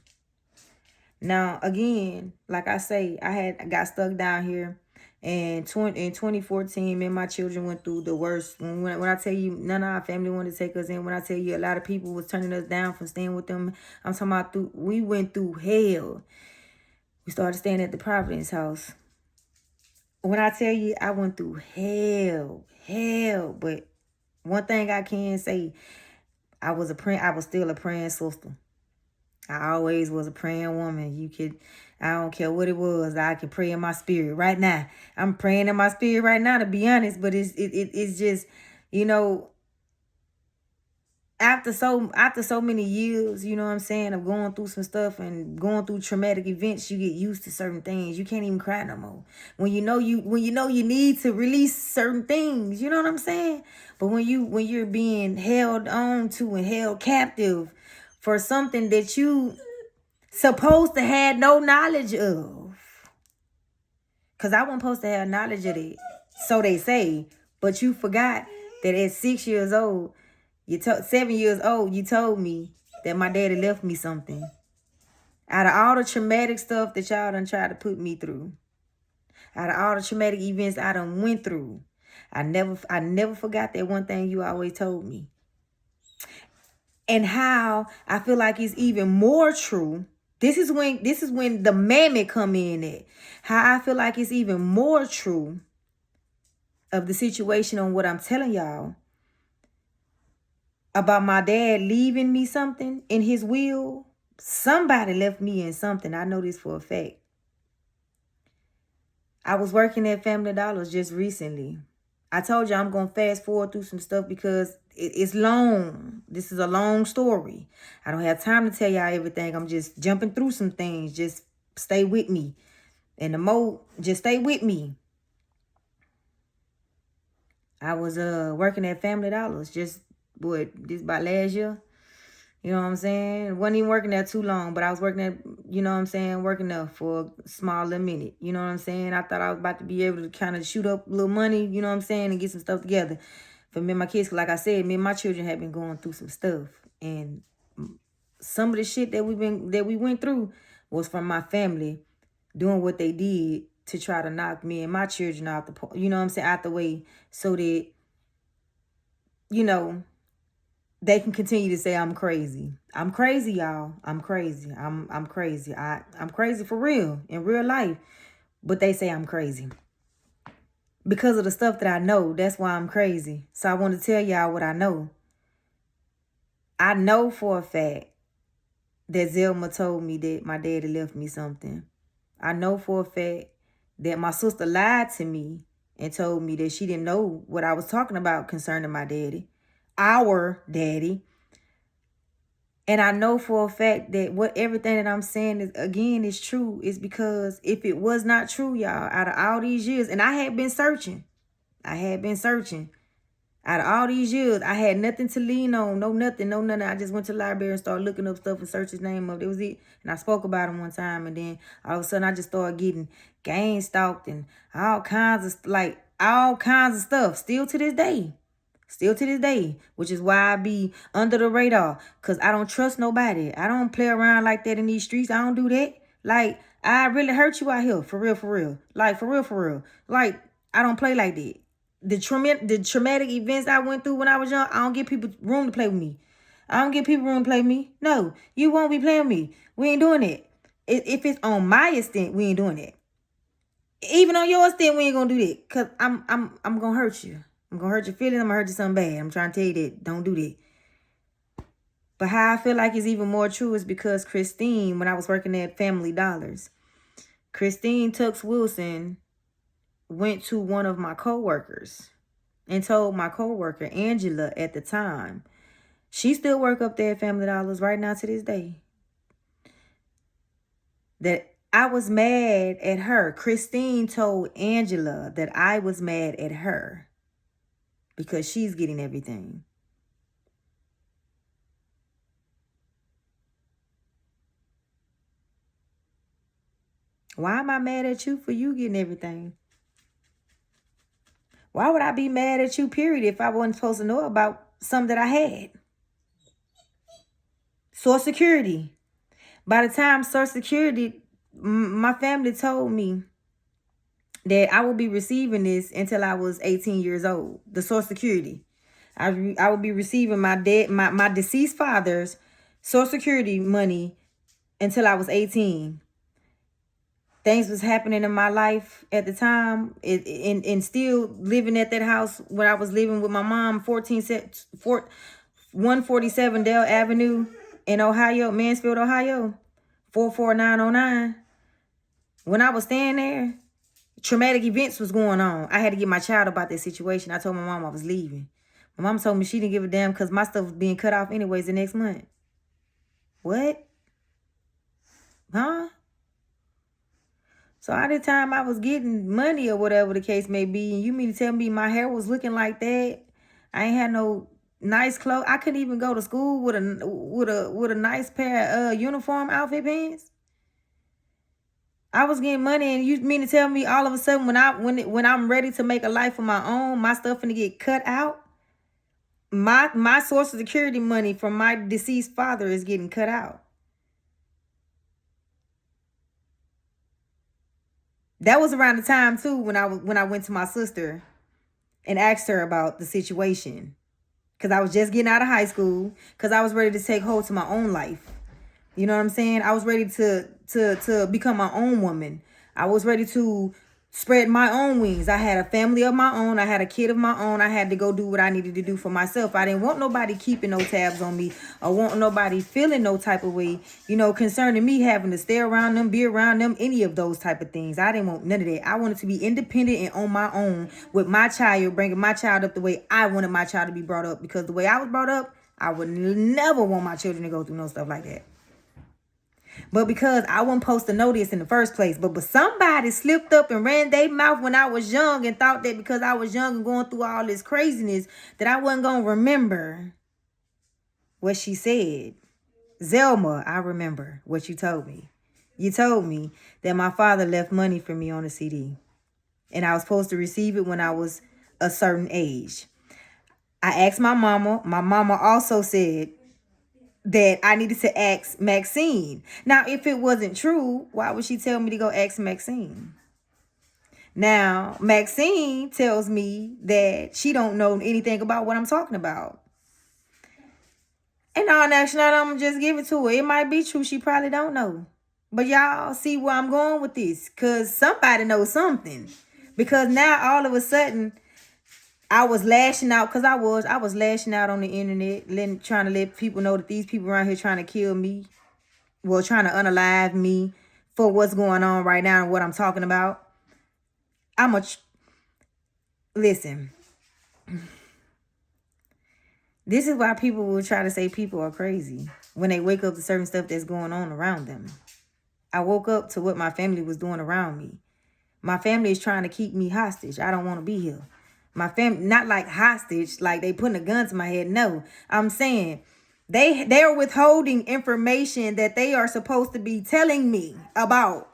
Now, again, like I say, I got stuck down here. And in 2014, me and my children went through the worst. When I tell you, none of our family wanted to take us in. When I tell you, a lot of people was turning us down from staying with them. I'm talking about we went through hell. We started staying at the Providence house. When I tell you, I went through hell. But one thing I can say, I was still a praying sister. I always was a praying woman. I don't care what it was. I can pray in my spirit right now. I'm praying in my spirit right now, to be honest. But it's just, after so many years, you know what I'm saying, of going through some stuff and going through traumatic events, you get used to certain things. You can't even cry no more. When you know you need to release certain things, you know what I'm saying? But when you're being held on to and held captive for something that you supposed to have no knowledge of. Because I wasn't supposed to have knowledge of it. So they say. But you forgot that at 6 years old, 7 years old, you told me that my daddy left me something. Out of all the traumatic stuff that y'all done tried to put me through. Out of all the traumatic events I done went through. I never forgot that one thing you always told me. And how I feel like it's even more true. This is when the mammy come in at. How I feel like it's even more true of the situation on what I'm telling y'all about my dad leaving me something in his will. Somebody left me in something. I know this for a fact. I was working at Family Dollars just recently. I told you I'm going to fast forward through some stuff because it's long. This is a long story. I don't have time to tell y'all everything. I'm just jumping through some things. Just stay with me. And just stay with me. I was working at Family Dollars just about last year. You know what I'm saying? Wasn't even working there too long, but I was working there, working there for a small little minute. You know what I'm saying? I thought I was about to be able to kind of shoot up a little money, you know what I'm saying, and get some stuff together for me and my kids. Like I said, me and my children have been going through some stuff. And some of the shit that we went through was from my family doing what they did to try to knock me and my children out you know what I'm saying, out the way, so that, you know, they can continue to say I'm crazy. I'm crazy, y'all. I'm crazy. I'm crazy. I'm crazy for real, in real life. But they say I'm crazy because of the stuff that I know. That's why I'm crazy. So I want to tell y'all what I know. I know for a fact that Zelma told me that my daddy left me something. I know for a fact that my sister lied to me and told me that she didn't know what I was talking about concerning my daddy, our daddy. And I know for a fact that everything that I'm saying is true, is because if it was not true, y'all, out of all these years, and I had been searching. Out of all these years, I had nothing to lean on, no nothing. I just went to the library and started looking up stuff and searched his name up. That was it. And I spoke about him one time, and then all of a sudden I just started getting gang stalked and all kinds of stuff. Still to this day, which is why I be under the radar, because I don't trust nobody. I don't play around like that in these streets. I don't do that. Like, I really hurt you out here, for real. Like, for real. Like, I don't play like that. The traumatic events I went through when I was young, I don't give people room to play with me. No, you won't be playing with me. We ain't doing it. If it's on my extent, we ain't doing it. Even on your extent, we ain't gonna do that. Cause I'm gonna hurt you. I'm gonna hurt your feelings. I'm gonna hurt you something bad. I'm trying to tell you that. Don't do that. But how I feel like it's even more true is because Christine, when I was working at Family Dollars, Christine Tux Wilson went to one of my coworkers and told my coworker, Angela, at the time, she still work up there at Family Dollars right now to this day, that I was mad at her. Christine told Angela that I was mad at her because she's getting everything. Why am I mad at you for you getting everything? Why would I be mad at you, period, if I wasn't supposed to know about something that I had? Social Security. By the time Social Security, my family told me that I would be receiving this until I was 18 years old. The Social Security. I would be receiving my deceased father's Social Security money until I was 18. Things was happening in my life at the time, and still living at that house when I was living with my mom, 147 Dale Avenue in Ohio, Mansfield, Ohio, 44909. When I was staying there, traumatic events was going on. I had to get my child about that situation. I told my mom I was leaving. My mom told me she didn't give a damn because my stuff was being cut off anyways the next month. What? Huh? So all the time I was getting money or whatever the case may be, and you mean to tell me my hair was looking like that? I ain't had no nice clothes. I couldn't even go to school with a nice pair of uniform outfit pants. I was getting money, and you mean to tell me all of a sudden when I'm ready to make a life of my own, my stuff gonna get cut out? My Social Security money from my deceased father is getting cut out. That was around the time too when I went to my sister and asked her about the situation, because I was just getting out of high school, because I was ready to take hold to my own life. You know what I'm saying? I was ready to become my own woman. I was ready to spread my own wings. I had a family of my own. I had a kid of my own. I had to go do what I needed to do for myself. I didn't want nobody keeping no tabs on me, or want nobody feeling no type of way, concerning me having to stay around them, be around them, any of those type of things. I didn't want none of that. I wanted to be independent and on my own with my child, bringing my child up the way I wanted my child to be brought up, because the way I was brought up, I would never want my children to go through no stuff like that. But because I wasn't supposed to know this in the first place, but somebody slipped up and ran their mouth when I was young and thought that because I was young and going through all this craziness that I wasn't going to remember what she said. Zelma, I remember what you told me. You told me that my father left money for me on a CD, and I was supposed to receive it when I was a certain age. I asked my mama. My mama also said that I needed to ask Maxine. Now, if it wasn't true, why would she tell me to go ask Maxine? Now, Maxine tells me that she don't know anything about what I'm talking about. And all national, I'm gonna just give it to her. It might be true. She probably don't know. But y'all see where I'm going with this. Because somebody knows something. Because now all of a sudden, I was lashing out. Because I was lashing out on the internet. Trying to let people know that these people around here trying to kill me. Well, trying to unalive me for what's going on right now and what I'm talking about. Listen. This is why people will try to say people are crazy when they wake up to certain stuff that's going on around them. I woke up to what my family was doing around me. My family is trying to keep me hostage. I don't want to be here. My family, not like hostage, like they putting a gun to my head. No, I'm saying they're withholding information that they are supposed to be telling me about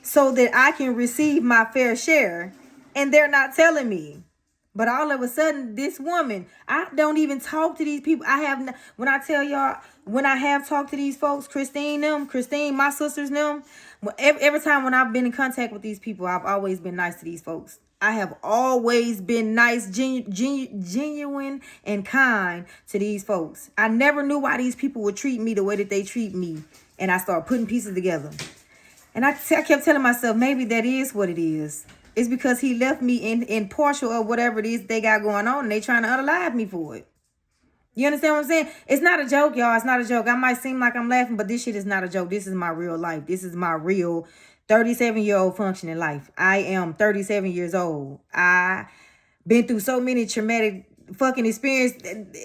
so that I can receive my fair share. And they're not telling me. But all of a sudden, this woman, I don't even talk to these people. When I tell y'all, when I have talked to these folks, Christine, my sisters, every time when I've been in contact with these people, I've always been nice to these folks. I have always been nice, genuine, and kind to these folks. I never knew why these people would treat me the way that they treat me. And I started putting pieces together. And I kept telling myself, maybe that is what it is. It's because he left me in partial of whatever it is they got going on, and they trying to unalive me for it. You understand what I'm saying? It's not a joke, y'all. It's not a joke. I might seem like I'm laughing, but this shit is not a joke. This is my real life. This is my real 37-year-old functioning life. I am 37 years old. I been through so many traumatic fucking experience.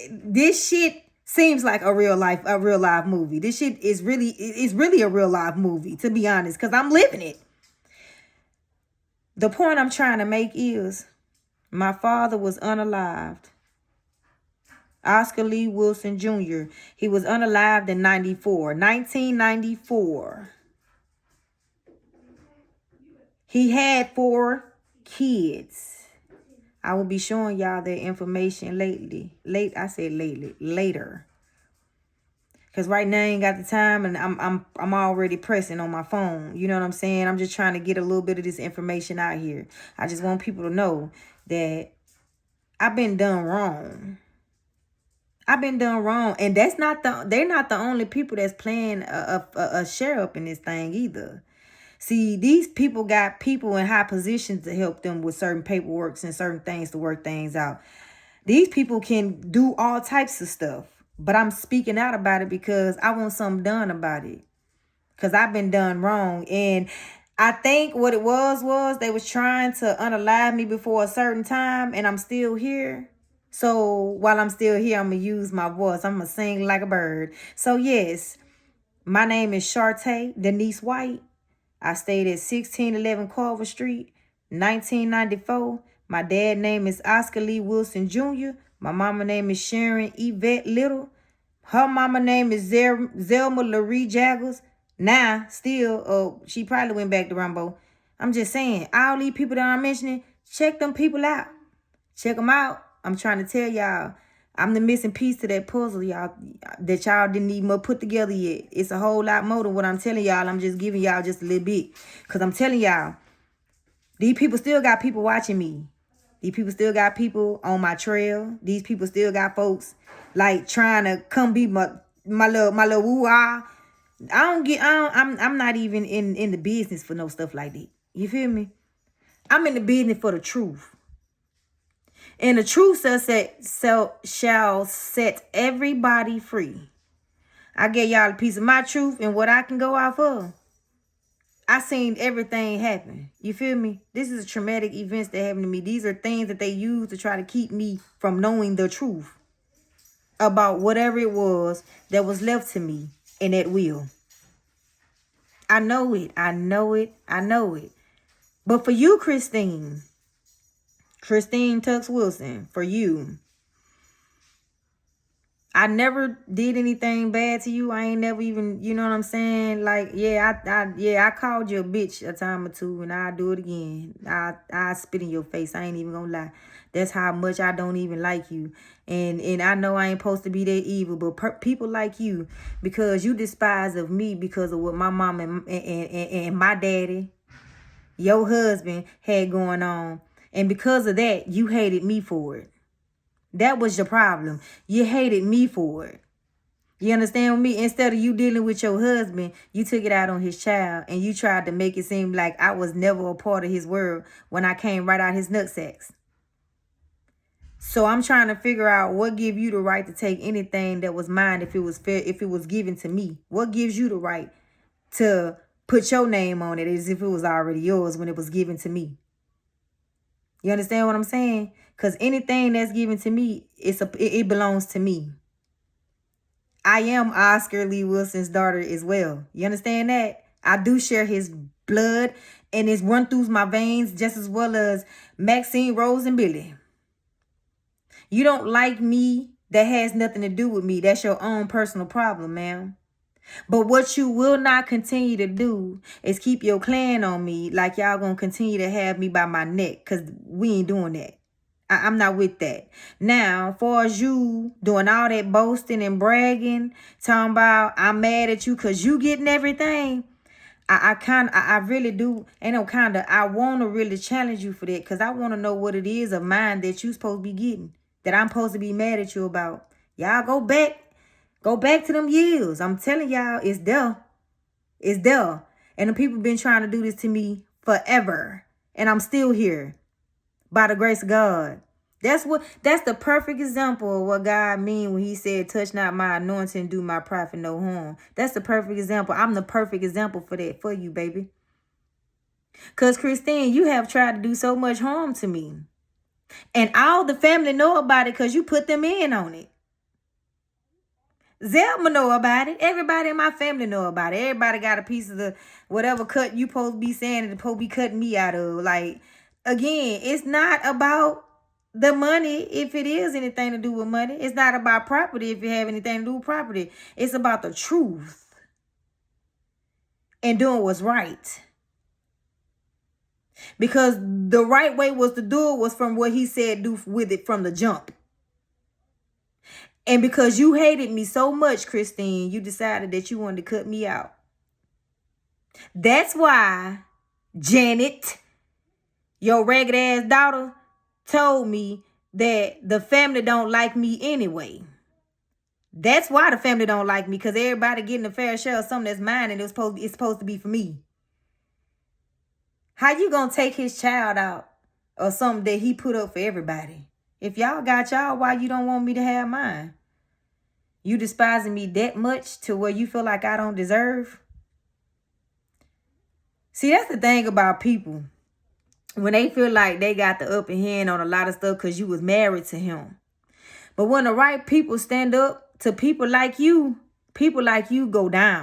This shit seems like a real life movie. This shit is really a real life movie, to be honest, because I'm living it. The point I'm trying to make is my father was unalived. Oscar Lee Wilson Jr. He was unalived in 1994. He had 4 kids. I will be showing y'all that information later. Because right now I ain't got the time, and I'm already pressing on my phone. You know what I'm saying? I'm just trying to get a little bit of this information out here. I just want people to know that I've been done wrong. I've been done wrong. And they're not the only people that's playing a share up in this thing either. See, these people got people in high positions to help them with certain paperwork and certain things to work things out. These people can do all types of stuff. But I'm speaking out about it because I want something done about it. Because I've been done wrong. And I think what it was they was trying to unalive me before a certain time. And I'm still here. So while I'm still here, I'm going to use my voice. I'm going to sing like a bird. So yes, my name is Shartae Denise White. I stayed at 1611 Carver Street, 1994. My dad name is Oscar Lee Wilson Jr. My mama name is Sharon Yvette Little. Her mama name is Zelma Laree Jaggers. Now, still, she probably went back to Rambo. I'm just saying, all these people that I'm mentioning, check them people out. Check them out. I'm trying to tell y'all, I'm the missing piece to that puzzle, y'all, that y'all didn't even put together yet. It's a whole lot more than what I'm telling y'all. I'm just giving y'all just a little bit. Because I'm telling y'all, these people still got people watching me. These people still got people on my trail. These people still got folks like trying to come be my little woo-ah. I'm not even in the business for no stuff like that. You feel me? I'm in the business for the truth. And the truth shall set everybody free. I gave y'all a piece of my truth and what I can go off of. I seen everything happen. You feel me? This is traumatic events that happened to me. These are things that they use to try to keep me from knowing the truth about whatever it was that was left to me in that will. I know it. I know it. I know it. But for you, Christine Tux Wilson, for you, I never did anything bad to you. I ain't never even, you know what I'm saying? Like, yeah, I called you a bitch a time or two, and I'll do it again. I spit in your face. I ain't even gonna lie. That's how much I don't even like you. And I know I ain't supposed to be that evil, but people like you, because you despise of me because of what my mom and my daddy, your husband, had going on. And because of that, you hated me for it. That was your problem. You hated me for it. You understand me? Instead of you dealing with your husband, you took it out on his child, and you tried to make it seem like I was never a part of his world when I came right out his nutsacks. So I'm trying to figure out what gives you the right to take anything that was mine if it was fair, if it was given to me. What gives you the right to put your name on it as if it was already yours when it was given to me? You understand what I'm saying? Because anything that's given to me, it belongs to me. I am Oscar Lee Wilson's daughter as well. You understand that? I do share his blood, and it's run through my veins just as well as Maxine, Rose, and Billy. You don't like me, that has nothing to do with me. That's your own personal problem, ma'am. But what you will not continue to do is keep your clan on me like y'all gonna continue to have me by my neck, because we ain't doing that. I'm not with that. Now, as far as you doing all that boasting and bragging, talking about I'm mad at you because you getting everything, I really do. Ain't no kind of, I want to really challenge you for that, because I want to know what it is of mine that you supposed to be getting, that I'm supposed to be mad at you about. Y'all go back to them years. I'm telling y'all, it's there. It's there. And the people been trying to do this to me forever, and I'm still here by the grace of God. That's the perfect example of what God mean when he said, touch not my anointing, do my prophet no harm. That's the perfect example. I'm the perfect example for that, for you, baby. Because, Christine, you have tried to do so much harm to me. And all the family know about it because you put them in on it. Zelma know about it. Everybody in my family know about it. Everybody got a piece of the whatever cut you supposed to be saying and supposed to be cutting me out of. Like, again, it's not about the money if it is anything to do with money. It's not about property if you have anything to do with property. It's about the truth and doing what's right. Because the right way was to do it was from what he said do with it from the jump. And because you hated me so much, Christine, you decided that you wanted to cut me out. That's why Janet, your ragged ass daughter, told me that the family don't like me anyway. That's why the family don't like me, because everybody getting a fair share of something that's mine, and it's supposed to be for me. How you gonna take his child out or something that he put up for everybody? If y'all got y'all, why you don't want me to have mine? You despising me that much to where you feel like I don't deserve? See, that's the thing about people. When they feel like they got the upper hand on a lot of stuff because you was married to him. But when the right people stand up to people like you go down.